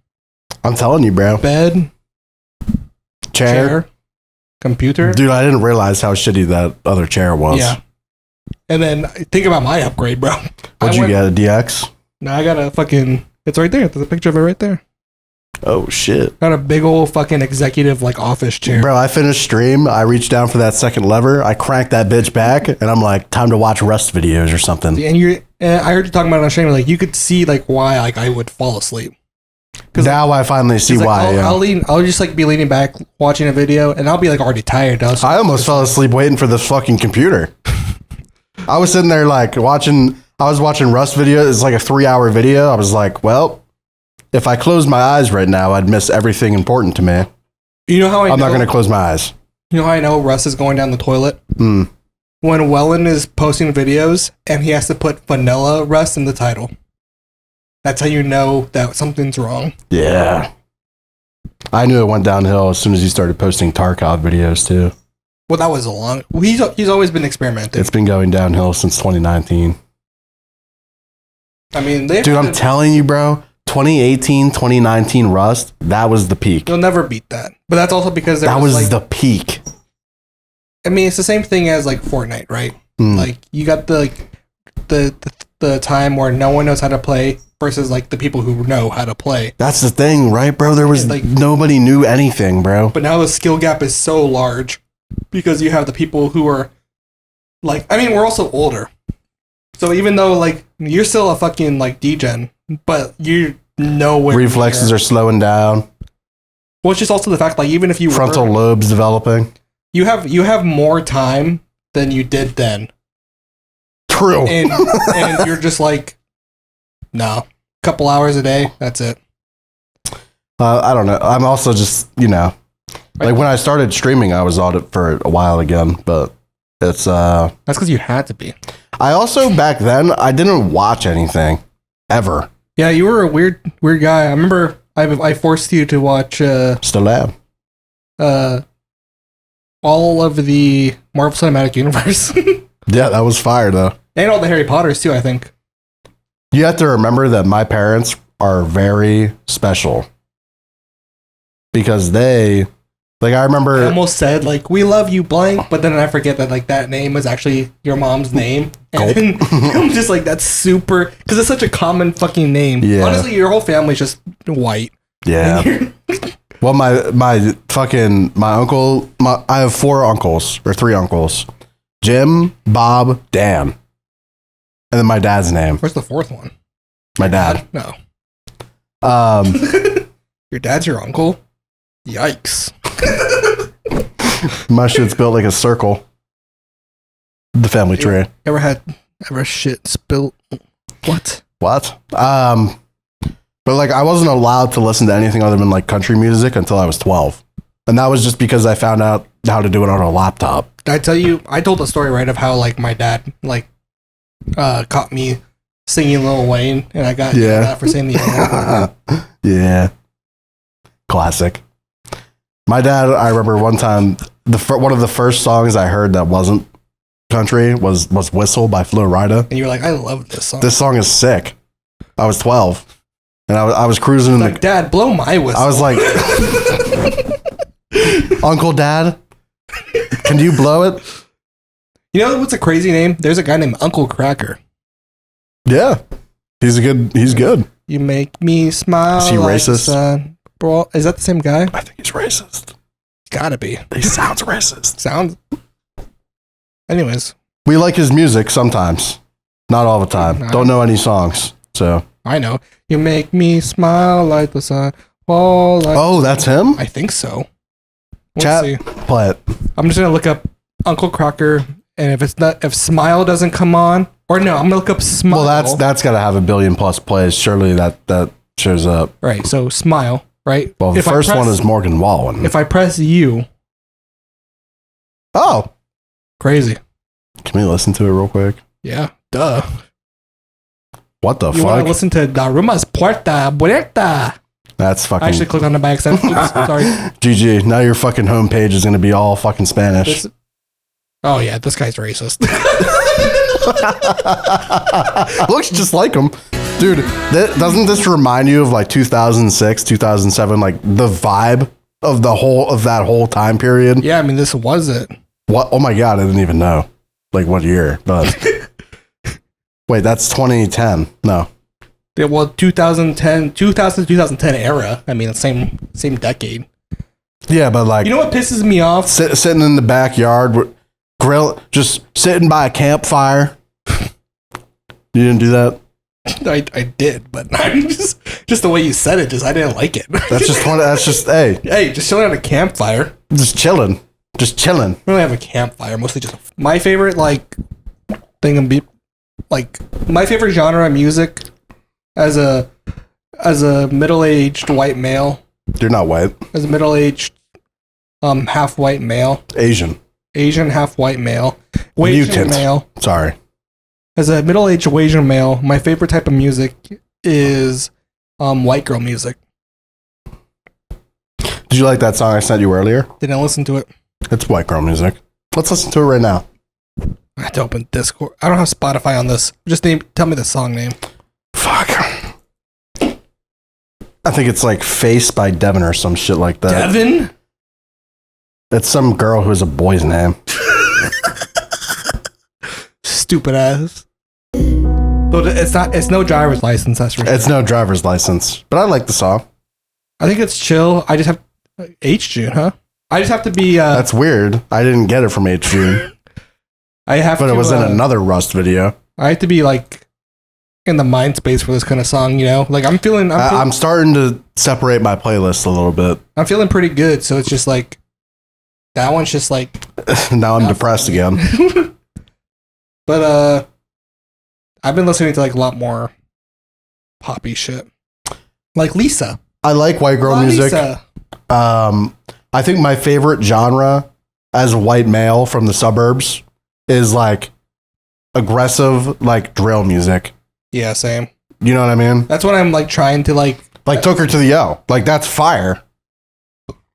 I'm telling you, bro. Bed, chair, computer. Dude, I didn't realize how shitty that other chair was. Yeah. And then think about my upgrade, bro. What'd you get? A DX? No, I got a fucking. It's right there. There's a picture of it right there. Oh shit! Got a big old fucking executive like office chair. Bro, I finished stream. I reached down for that second lever. I cranked that bitch back, and I'm like, time to watch Rust videos or something. And I heard you talking about it on stream. Like you could see like why like I would fall asleep. Now I finally see why. I'll just like be leaning back watching a video, and I'll be like already tired. I almost fell asleep waiting for this fucking computer. I was sitting there like watching. I was watching Rust video. It's like a 3-hour video. I was like, well, if I close my eyes right now, I'd miss everything important to me. You know how I'm not going to close my eyes. You know how I know Russ is going down the toilet? When Wellen is posting videos and he has to put vanilla Russ in the title. That's how you know that something's wrong. Yeah. I knew it went downhill as soon as he started posting Tarkov videos too. Well, that was a long... He's always been experimenting. It's been going downhill since 2019. I mean, dude, I'm telling you, bro. 2018, 2019 Rust, that was the peak. You'll never beat that. But that's also because that was like, the peak. I mean, it's the same thing as like Fortnite, right? Like you got the time where no one knows how to play versus like the people who know how to play. That's the thing, right, bro? There was like nobody knew anything, bro. But now the skill gap is so large because you have the people who are like, I mean, we're also older. So even though like you're still a fucking like degen, but you know where reflexes are slowing down. Well, it's just also the fact like even if you frontal lobes developing, you have more time than you did then. True. And you're just like, no, couple hours a day, that's it. I don't know. I'm also just like when I started streaming, I was on it for a while again, but it's that's because you had to be. I also back then I didn't watch anything ever. Yeah, you were a weird guy. I remember I forced you to watch still am all of the Marvel Cinematic Universe. Yeah, that was fire though. And all the Harry Potters too, I think. You have to remember that my parents are very special because they like I remember I almost said like we love you blank, but then I forget that like that name was actually your mom's name. And then I'm just like that's super because it's such a common fucking name. Yeah. Honestly, your whole family's just white. Yeah. Well, my uncle, I have 4 uncles or 3 uncles. Jim, Bob, Dan. And then my dad's name. Where's the 4th one? My dad. No. Your dad's your uncle? Yikes. My shit's built like a circle. The family tree. Ever shit spilt? What? What? But like, I wasn't allowed to listen to anything other than like country music until I was 12. And that was just because I found out how to do it on a laptop. I told the story, right, of how like my dad like caught me singing Lil Wayne, and I got yelled at for saying the N-word. Yeah. Classic. My dad, I remember one time, one of the first songs I heard that wasn't country was Whistle by Flo Rida. And you were like, I love this song. This song is sick. I was 12. And I was cruising in like, Dad, blow my whistle. I was like, Uncle Dad, can you blow it? You know what's a crazy name? There's a guy named Uncle Cracker. Yeah. He's good. You make me smile. Is he racist? Bro, is that the same guy? I think he's racist. Gotta be. He sounds racist. Anyways. We like his music sometimes. Not all the time. Don't know any songs. So I know. You make me smile like the sun. Oh, that's him? I think so. Chat, play it. I'm just gonna look up Uncle Cracker, and if Smile doesn't come on, or no, I'm gonna look up Smile. Well, that's gotta have 1 billion plus plays. Surely that shows up. Right. So Smile. Right. Well, the first one is Morgan Wallen. If I press U. Oh. Crazy. Can we listen to it real quick? Yeah. Duh. What the fuck? You want to listen to Daruma's Puerta. That's fucking... I actually clicked on it by accident. Oops, sorry. GG. Now your fucking homepage is going to be all fucking Spanish. Oh, yeah. This guy's racist. Looks just like him. Dude, doesn't this remind you of like 2006, 2007, like the vibe of that whole time period? Yeah, I mean, this was it. What? Oh my God, I didn't even know. Like what year? But wait, that's 2010. No. Yeah, well, 2010 era. I mean, same decade. Yeah, but like, you know what pisses me off? Sitting in the backyard, just sitting by a campfire. You didn't do that? I did, but just the way you said it, I didn't like it. That's just hey, just chilling at a campfire. Just chilling. I don't really have a campfire. Mostly just my favorite my favorite genre of music as a middle-aged white male. You're not white. As a middle-aged half white male. Asian half white male. Mutant male. Sorry. As a middle-aged Asian male, my favorite type of music is white girl music. Did you like that song I sent you earlier? Didn't listen to it. It's white girl music. Let's listen to it right now. I have to open Discord. I don't have Spotify on this. Just tell me the song name. Fuck. I think it's like Face by Devin or some shit like that. Devin? It's some girl who has a boy's name. Stupid ass. But it's no driver's license, that's for sure. It's no driver's license. But I like the song. I think it's chill. I just have H June, huh? I just have to be That's weird. I didn't get it from H June. But it was in another Rust video. I have to be like in the mind space for this kind of song, you know? Like I'm starting to separate my playlist a little bit. I'm feeling pretty good, so it's just like that one's just like now I'm depressed again. But I've been listening to like a lot more poppy shit. Like Lisa. I like white girl music. I think my favorite genre as a white male from the suburbs is like aggressive, like drill music. Yeah, same. You know what I mean? That's what I'm like trying to like took her to the O. Like that's fire.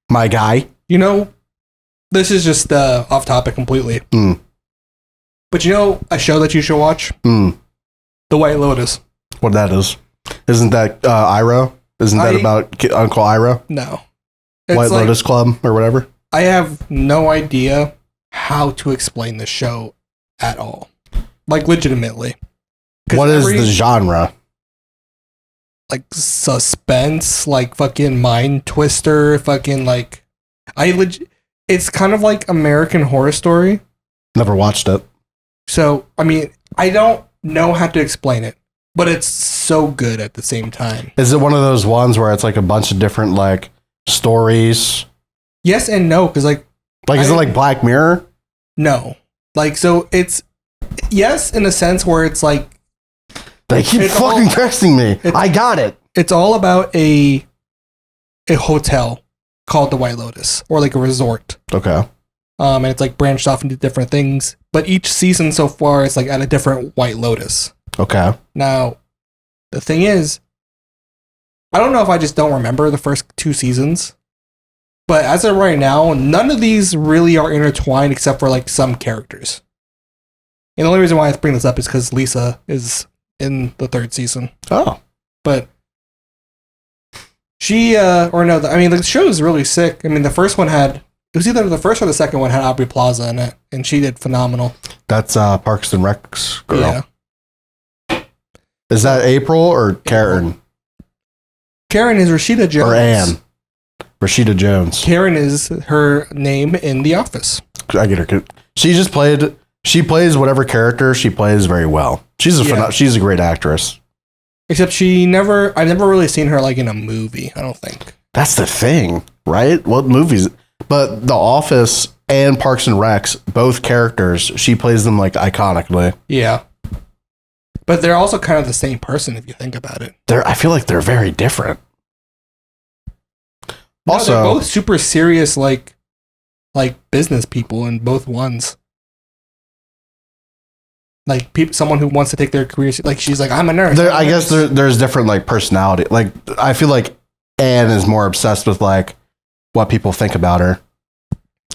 My guy. You know, this is just off topic completely. But you know a show that you should watch? The White Lotus. What that is? Isn't that Iro? Isn't that about Uncle Iro? No. White Lotus Club or whatever? I have no idea how to explain the show at all. Like legitimately. What is the genre? Like suspense, like fucking mind twister, fucking like it's kind of like American Horror Story. Never watched it. So, I mean, I don't know how to explain it, but it's so good at the same time. Is it one of those ones where it's like a bunch of different like stories? Yes and no, because like is it like Black Mirror? No. Like, so it's yes in a sense where it's like they keep fucking texting me. I got it. it's all about a hotel called the White Lotus, or like a resort. Okay. And it's like branched off into different things. But each season so far is like at a different White Lotus. Okay. Now, the thing is, I don't know if I just don't remember the first 2 seasons. But as of right now, none of these really are intertwined except for like some characters. And the only reason why I bring this up is because Lisa is in the 3rd season. Oh. But she, the show is really sick. I mean, the first one it was either the first or the second one had Aubrey Plaza in it, and she did phenomenal. That's Parks and Rec's girl. Yeah. Is that April or Karen? Karen is Rashida Jones. Or Anne. Rashida Jones. Karen is her name in The Office. I get her. She plays whatever character she plays very well. She's a great actress. Except I've never really seen her like in a movie, I don't think. That's the thing, right? What movies? But The Office and Parks and Recs, both characters, she plays them like iconically. Yeah. But they're also kind of the same person if you think about it. I feel like they're very different. No, Also, they're both super serious like business people in both ones. Like someone who wants to take their career, like she's like, I'm a nurse. I guess there's different like personality. Like I feel like Anne is more obsessed with like what people think about her,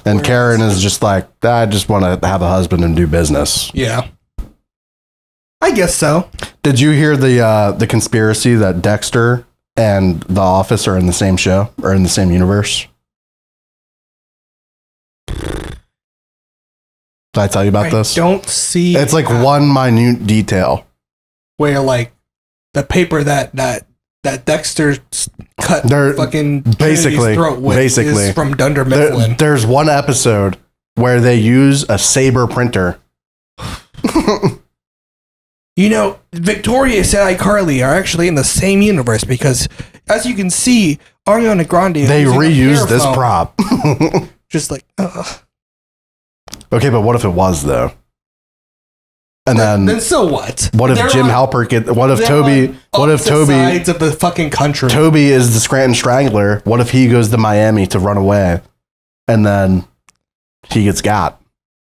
and Karen is just like, I just want to have a husband and do business. Yeah, I guess so. Did you hear the conspiracy that Dexter and The Office are in the same show or in the same universe? Did I tell you about this? Don't see. It's like one minute detail where like the paper that Dexter cut fucking basically throat with is from Dunder Mifflin. There's one episode where they use a Saber printer. You know, Victorious and iCarly are actually in the same universe because, as you can see, Ariana Grande. They reused this prop. Just like, okay, but what if it was though? And then so what? What if Jim Halpert what if Toby? What if Toby? Sides of the fucking country. Toby is the Scranton Strangler. What if he goes to Miami to run away, and then he gets got?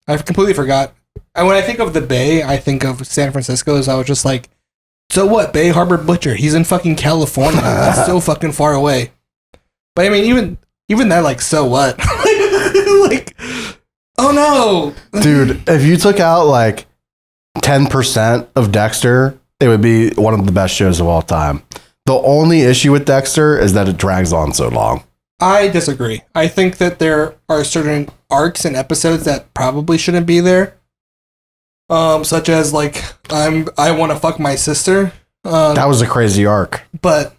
I completely forgot. And when I think of the Bay, I think of San Francisco. So I was just like, so what? Bay Harbor Butcher. He's in fucking California. That's so fucking far away. But I mean, even that, like, so what? Like, oh no, dude! If you took out like 10% of Dexter, it would be one of the best shows of all time. The only issue with Dexter is that it drags on so long. I disagree. I think that there are certain arcs and episodes that probably shouldn't be there. Such as like I want to fuck my sister. That was a crazy arc. But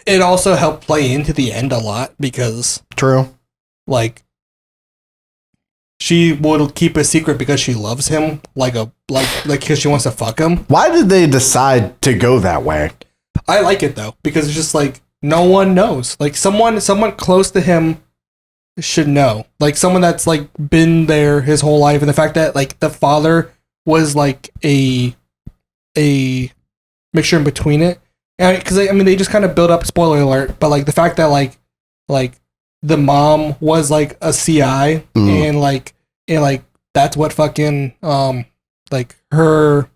it also helped play into the end a lot because true. Like she would keep a secret because she loves him, like because she wants to fuck him. Why did they decide to go that way? I like it though because it's just like no one knows. Like someone close to him should know. Like someone that's like been there his whole life, and the fact that like the father was like a mixture in between it, and because I mean they just kind of build up. Spoiler alert! But like the fact that like the mom was like a CI and like that's what fucking like her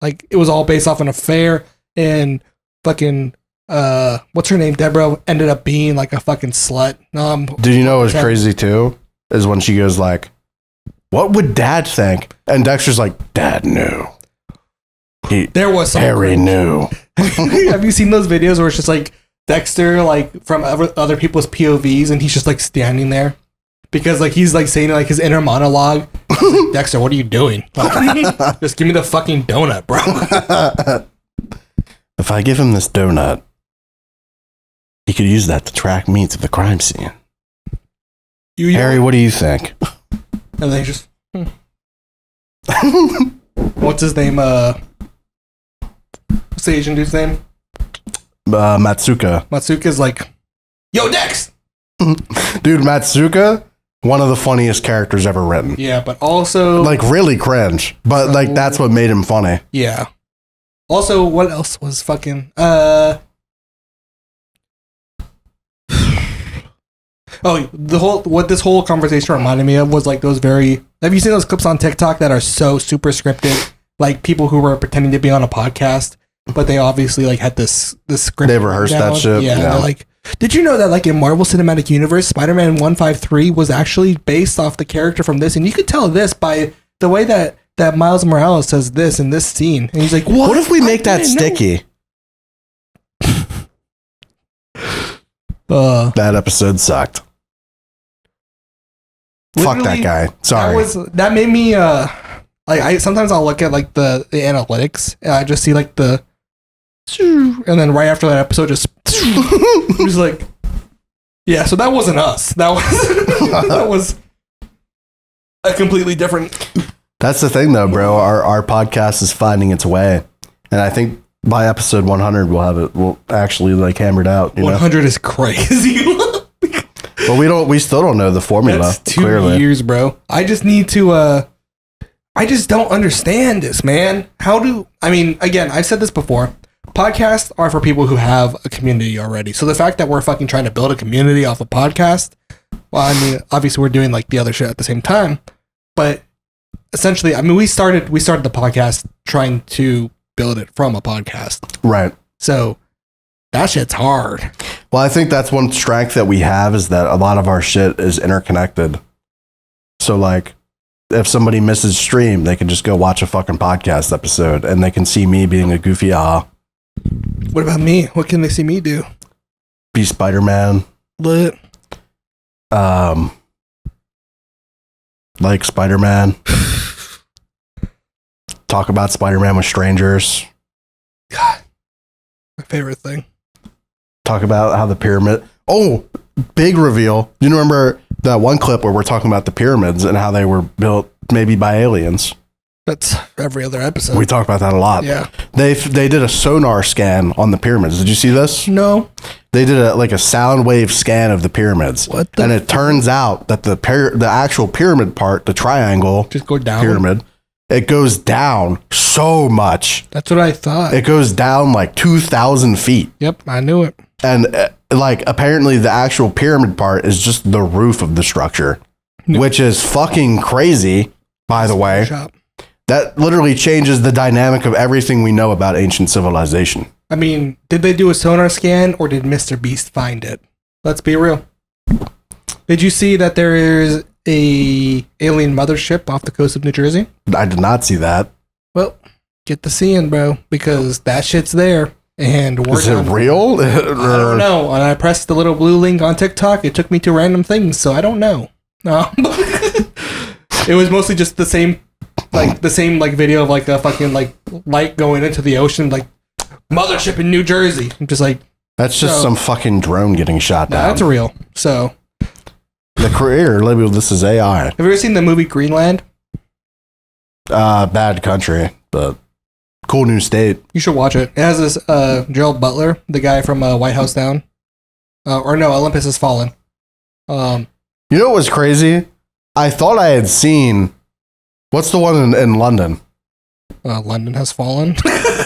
like it was all based off an affair, and fucking what's her name, Deborah, ended up being like a fucking slut. Did you know what was crazy too? Is when she goes like, what would Dad think? And Dexter's like, Dad knew. There was some Harry knew. Have you seen those videos where it's just like Dexter like from other people's POVs and he's just like standing there because like he's like saying like his inner monologue. Like, Dexter, what are you doing? Like, just give me the fucking donut, bro. If I give him this donut, he could use that to track me to the crime scene. Harry, what do you think? And they just what's his name? What's the Asian dude's name? Matsuka. Matsuka's like, yo, Dex! Dude, Matsuka, one of the funniest characters ever written. Yeah, but also like really cringe. But like that's what made him funny. Yeah. Also, what else was fucking Oh, what this whole conversation reminded me of was like those very. Have you seen those clips on TikTok that are so super scripted? Like people who were pretending to be on a podcast, but they obviously like had this script. They rehearsed that shit. Yeah, Yeah. they're like, did you know that like in Marvel Cinematic Universe, Spider-Man 153 was actually based off the character from this, and you could tell this by the way that Miles Morales says this in this scene, and he's like, What if we make that sticky? That episode sucked. Fuck that guy. Sorry. That made me like sometimes I'll look at like the analytics and I just see like the and then right after that episode just like yeah, so that wasn't us. That was that was a completely different. That's the thing though, bro. Our podcast is finding its way. And I think by episode 100 we'll actually like hammer it out, you 100 is crazy. But we still don't know the formula. That's 2 clearly. years, bro. I just need to I just don't understand this, man. Again, I've said this before. Podcasts are for people who have a community already. So the fact that we're fucking trying to build a community off a podcast, well, I mean, obviously we're doing like the other shit at the same time, but essentially, I mean, we started the podcast trying to build it from a podcast. Right. So that shit's hard. Well, I think that's one strength that we have is that a lot of our shit is interconnected. So like if somebody misses stream, they can just go watch a fucking podcast episode and they can see me being a goofy What about me? What can they see me do? Be Spider-Man. Lit. Like Spider-Man. Talk about Spider-Man with strangers. God. My favorite thing. Talk about how the pyramid. Oh, big reveal. Do you remember that one clip where we're talking about the pyramids and how they were built maybe by aliens? That's every other episode. We talk about that a lot. Yeah. They did a sonar scan on the pyramids. Did you see this? No. They did a sound wave scan of the pyramids. What the and it turns out that the actual pyramid part, the triangle just go down. pyramid, it goes down so much. That's what I thought. It goes down like 2,000 feet. Yep, I knew it. And like apparently the actual pyramid part is just the roof of the structure, which is fucking crazy, by the way. Shop. That literally changes the dynamic of everything we know about ancient civilization. I mean, did they do a sonar scan or did Mr. Beast find it? Let's be real. Did you see that there is a alien mothership off the coast of New Jersey? I did not see that. Well, get the seeing, bro, because that shit's there. And is it real? I don't know. And I pressed the little blue link on TikTok. It took me to random things, so I don't know. It was mostly just the same video of like a fucking like light going into the ocean, like mothership in New Jersey. I'm just like, that's just some fucking drone getting shot down. That's real. So the creator labeled this as AI. Have you ever seen the movie Greenland? Bad country, but cool new state. You should watch it. It has this Gerald Butler, the guy from White House Down, or no, Olympus Has Fallen. You know what was crazy? I thought I had seen. What's the one in London? London Has Fallen.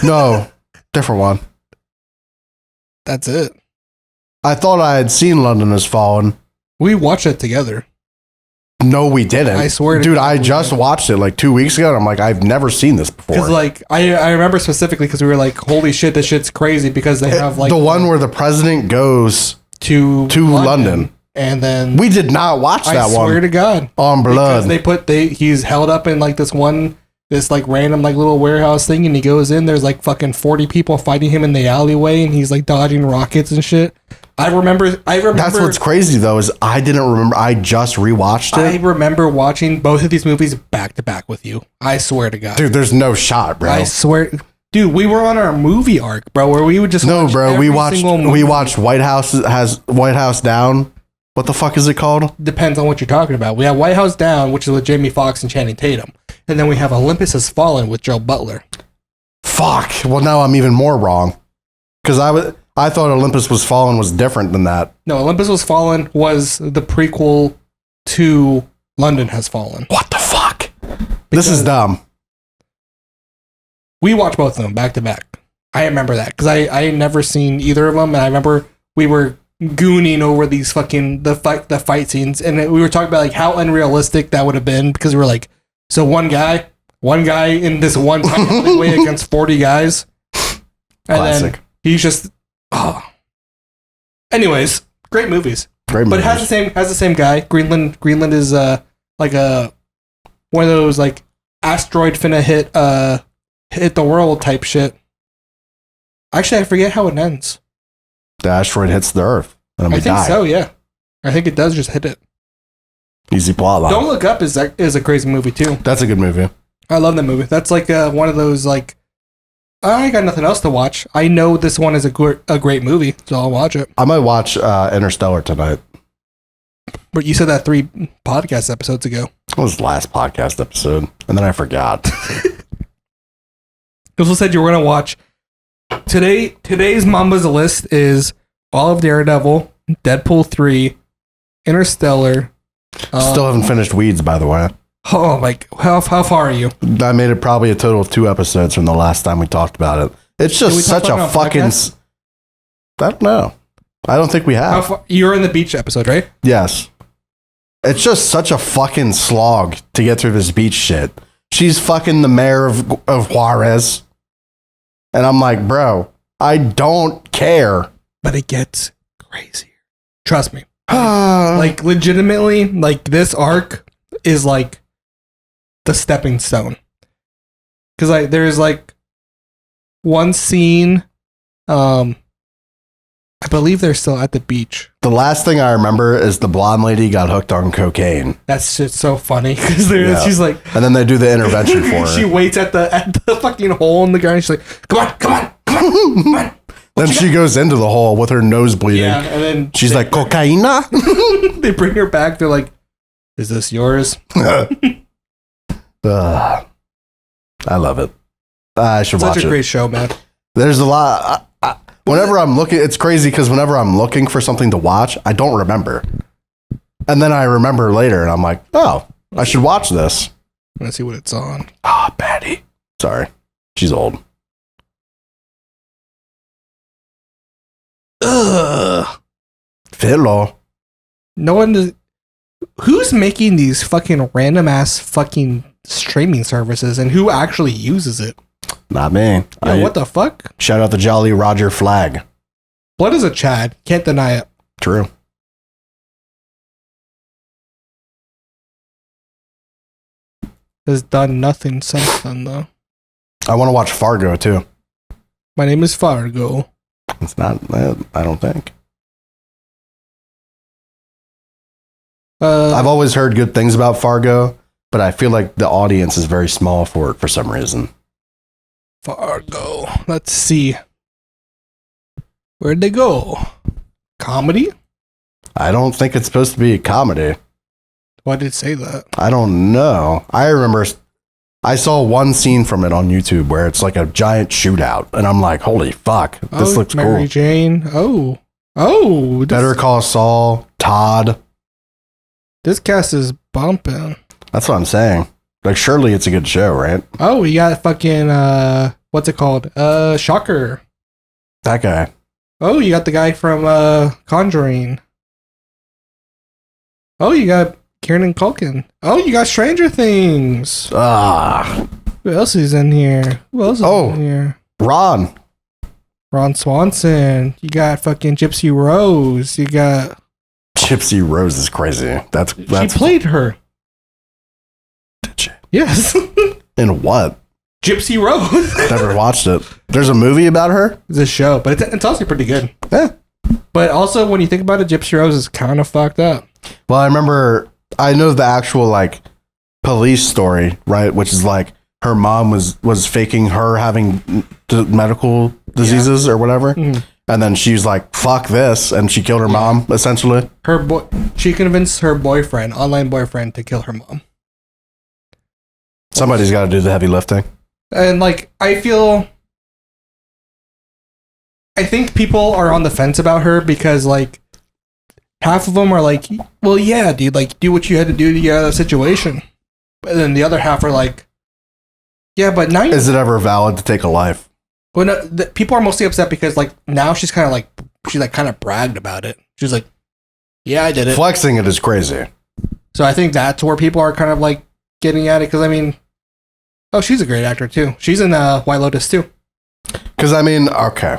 No, different one. That's it. I thought I had seen London Has Fallen. We watched it together. No, we didn't. I swear to dude, God, I just watched it like 2 weeks ago, and I'm like, I've never seen this before. Because like I remember specifically because we were like, holy shit, this shit's crazy because they have like the one where the president goes to London. And then we did not watch that one. I swear to God, on blood. Because he's held up in like this like random like little warehouse thing, and he goes in. There's like fucking 40 people fighting him in the alleyway, and he's like dodging rockets and shit. I remember. That's what's crazy though is I didn't remember. I just rewatched it. I remember watching both of these movies back to back with you. I swear to God, dude. There's no shot, bro. I swear. Dude, we were on our movie arc, bro, where we would just we watched White House Down. What the fuck is it called? Depends on what you're talking about. We have White House Down, which is with Jamie Foxx and Channing Tatum. And then we have Olympus Has Fallen with Joe Butler. Fuck. Well, now I'm even more wrong. Because I thought Olympus Was Fallen was different than that. No, Olympus Was Fallen was the prequel to London Has Fallen. What the fuck? This is dumb. We watched both of them back to back. I remember that because I had never seen either of them. And I remember we were gooning over these fucking the fight scenes, and we were talking about like how unrealistic that would have been because we were like, so one guy in this one tiny alleyway against 40 guys, and Classic. then he's just Anyways, great movies. Great But movies. it has the same guy. Greenland is like a one of those like asteroid finna hit the world type shit. Actually, I forget how it ends. The asteroid hits the Earth, and then we I think die. so. Yeah, I think it does just hit it. Easy plot line. Don't Look Up is a crazy movie too. That's a good movie. I love that movie. That's like one of those like I got nothing else to watch. I know this one is a great movie, so I'll watch it. I might watch Interstellar tonight. But you said that 3 podcast episodes ago. It was the last podcast episode, and then I forgot. You also said you were gonna watch today's Mamba's list is all of Daredevil, Deadpool 3, Interstellar. Still haven't finished Weeds, by the way. Oh, like how far are you? I made it probably a total of 2 episodes from the last time we talked about it. It's Did we just talk such about it a on fucking. podcast? I don't know. I don't think we How have. far, you're in the beach episode, right? Yes. It's just such a fucking slog to get through this beach shit. She's fucking the mayor of Juarez. And I'm like, bro, I don't care. But it gets crazier. Trust me. Like legitimately, like this arc is like the stepping stone. Cause like there's like one scene, I believe they're still at the beach. The last thing I remember is the blonde lady got hooked on cocaine. That's just so funny because Yeah. she's like, And then they do the intervention for she her. waits at the fucking hole in the ground. And she's like, come on. Then she goes into the hole with her nose bleeding. Yeah, and then She's like, cocaina? they bring her back. They're like, is this yours? I love it. I should watch Such a it. great show, man. There's a lot. Whenever I'm looking, it's crazy because whenever I'm looking for something to watch, I don't remember. And then I remember later and I'm like, oh, I should watch this. I'm gonna see what it's on. Ah, Patty. Sorry. She's old. Ugh. Philo. No one does. Who's making these fucking random ass fucking streaming services and who actually uses it? Not me. Yeah, what the fuck? Shout out the Jolly Roger flag. Blood is a Chad. Can't deny it. True. Has done nothing since then, though. I want to watch Fargo too. My name is Fargo. It's not, I don't think. I've always heard good things about Fargo, but I feel like the audience is very small for it for some reason. Fargo. Let's see. Where'd they go? Comedy? I don't think it's supposed to be a comedy. Why did it say that? I don't know. I remember I saw one scene from it on YouTube where it's like a giant shootout, and I'm like, holy fuck, this looks Mary cool. Jane. Oh. Better Call Saul, Todd. This cast is bumping. That's what I'm saying. Like, surely it's a good show, right? Oh, we got fucking what's it called? Shocker. That guy. Oh, you got the guy from Conjuring. Oh, you got Kieran Culkin. Oh, you got Stranger Things. Ah, Who else is in here? Who else is in here? Ron. Ron Swanson. You got fucking Gypsy Rose. You got Gypsy Rose is crazy. That's she played her. Did she? Yes. In what? Gypsy Rose. Never watched it. There's a movie about her? It's a show, but it's also pretty good. Yeah. But also, when you think about it, Gypsy Rose is kind of fucked up. Well, I know the actual like police story, right? Which is like her mom was faking her having medical diseases or whatever. Mhm. And then she's like, fuck this. And she killed her mom, essentially. She convinced her boyfriend, online boyfriend, to kill her mom. Somebody's got to do the heavy lifting. And like, I think people are on the fence about her because like half of them are like, well, yeah, dude, like do what you had to do to get out of the situation. But then the other half are like, yeah, but now Is it ever valid to take a life? well, no, people are mostly upset because like now she's kind of bragged about it. She was like, yeah, I did it. Flexing it is crazy. So I think that's where people are kind of like getting at it. Because I mean, oh, she's a great actor too. She's in White Lotus too. Because I mean, okay.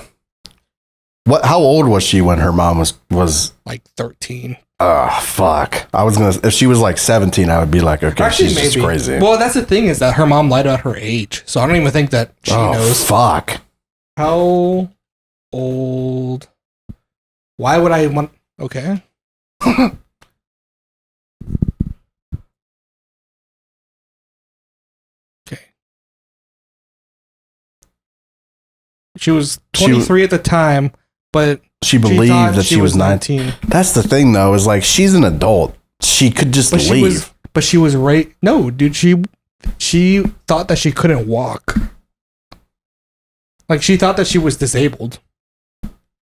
How old was she when her mom was like 13? Oh, fuck. I was gonna, if she was like 17, I would be like, okay, actually, she's just crazy. Well, that's the thing is that her mom lied about her age. So I don't even think that she knows. Fuck. How old? Why would I want, okay. Okay. She was 23 at the time, but she believed that she was 19. That's the thing, though, is like she's an adult. She could just leave. But she was right. No, dude, she thought that she couldn't walk. Like she thought that she was disabled.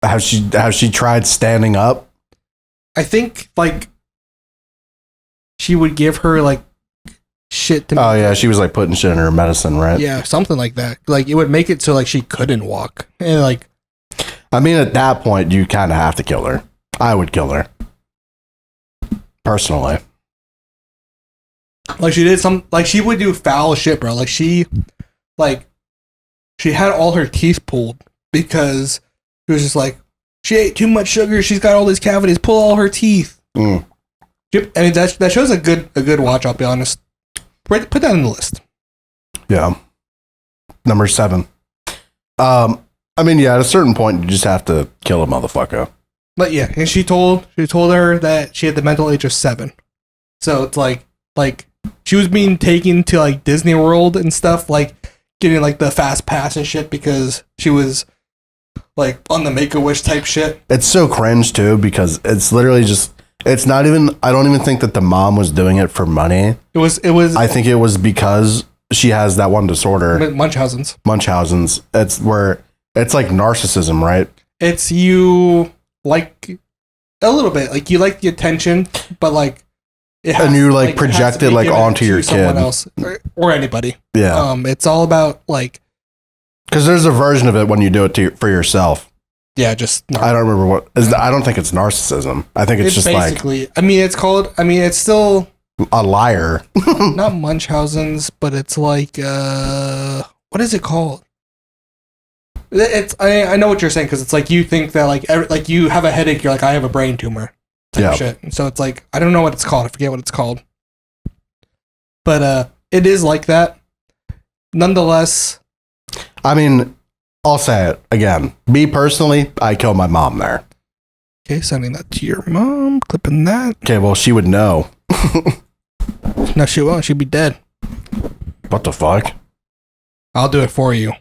Has she tried standing up? I think like she would give her like shit to. Oh yeah, she was like putting shit in her medicine, right? Yeah, something like that. Like it would make it so like she couldn't walk, and like. I mean, at that point, you kind of have to kill her. I would kill her personally. Like she did she would do foul shit, bro. Like she had all her teeth pulled because it was just like she ate too much sugar. She's got all these cavities. Pull all her teeth. I mean that shows a good watch. I'll be honest. Put that in the list. Yeah. Number 7. I mean, yeah, at a certain point, you just have to kill a motherfucker. But yeah, and she told her that she had the mental age of 7. So it's like she was being taken to like Disney World and stuff, like getting like the fast pass and shit because she was like on the Make-A-Wish type shit. It's so cringe too because it's literally just. It's not even. I don't even think that the mom was doing it for money. It was. I think it was because she has that one disorder, Munchausen's. It's where. It's like narcissism, right? It's you like a little bit, like you like the attention, but like and you like project it like onto your kid, else or anybody. Yeah. It's all about like because there's a version of it when you do it for yourself. Yeah, just I don't remember what is. I don't think it's narcissism. I think it's just basically. Like. I mean, it's called. I mean, it's still a liar. Not Munchausen's, but it's like what is it called? It's I know what you're saying because it's like you think that like you have a headache, you're like I have a brain tumor type shit. And so it's like I don't know what it's called. I forget what it's called. But it is like that. Nonetheless, I mean, I'll say it again. Me personally, I kill my mom there. Okay, sending that to your mom, clipping that. Okay, well she would know. No, she won't. She'd be dead. What the fuck? I'll do it for you.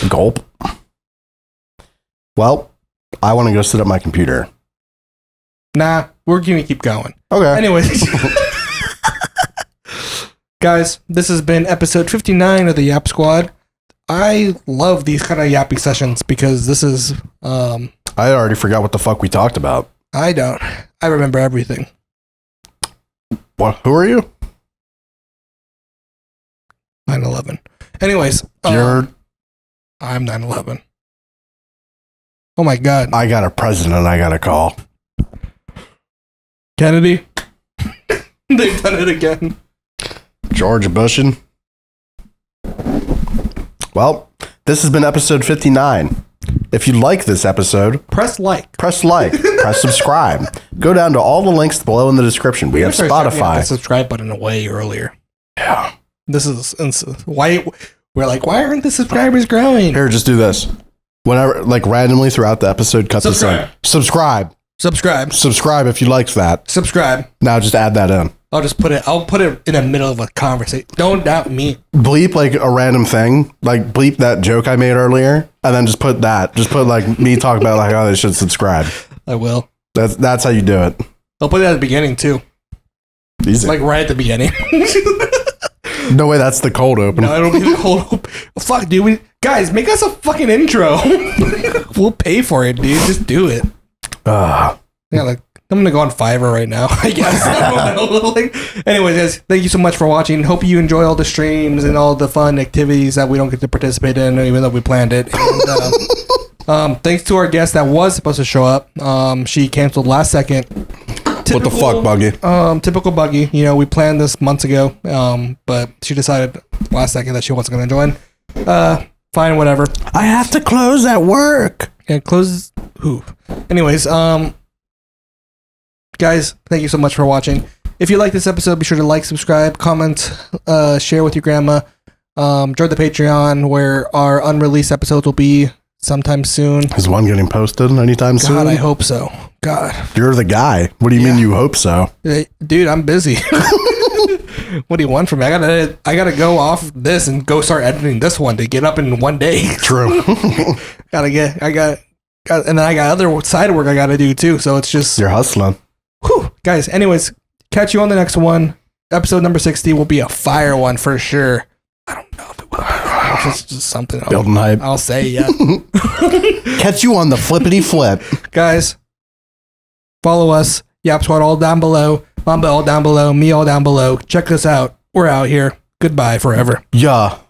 Gulp. Well, I want to go sit at my computer. Nah, we're going to keep going. Okay. Anyways. Guys, this has been episode 59 of the Yap Squad. I love these kind of yappy sessions because this is... I already forgot what the fuck we talked about. I don't. I remember everything. What? Who are you? 9/11. Anyways. I'm 9/11. Oh my god. I got a president I got to call. Kennedy. They've done it again. George Bushin. Well, this has been episode 59. If you like this episode, press like, press subscribe. Go down to all the links below in the description. We have Spotify. The subscribe button way earlier. Yeah. This is why we're like, why aren't the subscribers growing? Here, just do this. Whenever, like randomly throughout the episode, cut this in. Subscribe if you liked that. Subscribe. Now just add that in. I'll put it in the middle of a conversation. Don't doubt me. Bleep like a random thing. Like bleep that joke I made earlier. And then just put that. Just put like me talking about like how they should subscribe. I will. That's how you do it. I'll put it at the beginning too. Easy. Like right at the beginning. No way, that's the cold open. No, it'll be the cold open. Fuck, dude. Guys, make us a fucking intro. We'll pay for it, dude. Just do it. Yeah, like I'm gonna go on Fiverr right now, I guess. I don't know. Anyways, guys, thank you so much for watching. Hope you enjoy all the streams and all the fun activities that we don't get to participate in, even though we planned it. And, Thanks to our guest that was supposed to show up. She canceled last second. What the fuck, Buggy? Typical Buggy. You know, we planned this months ago, but she decided last second that she wasn't going to join. Fine, whatever. I have to close at work. And close. Who? Anyways, guys, thank you so much for watching. If you like this episode, be sure to like, subscribe, comment, share with your grandma. Join the Patreon where our unreleased episodes will be sometime soon. Is one getting posted anytime soon? God, I hope so. God. You're the guy. What do you mean you hope so? Dude, I'm busy. What do you want from me? I gotta go off this and go start editing this one to get up in one day. True. and then I got other side work I gotta do too. So it's just You're hustling. Whew. Guys, anyways, catch you on the next one. Episode number 60 will be a fire one for sure. I don't know if it will. It's just something Building hype. I'll say, yeah. Catch you on the flippity flip. Guys, follow us. Yap Squad all down below. Mamba all down below. Me all down below. Check us out. We're out here. Goodbye forever. Yeah.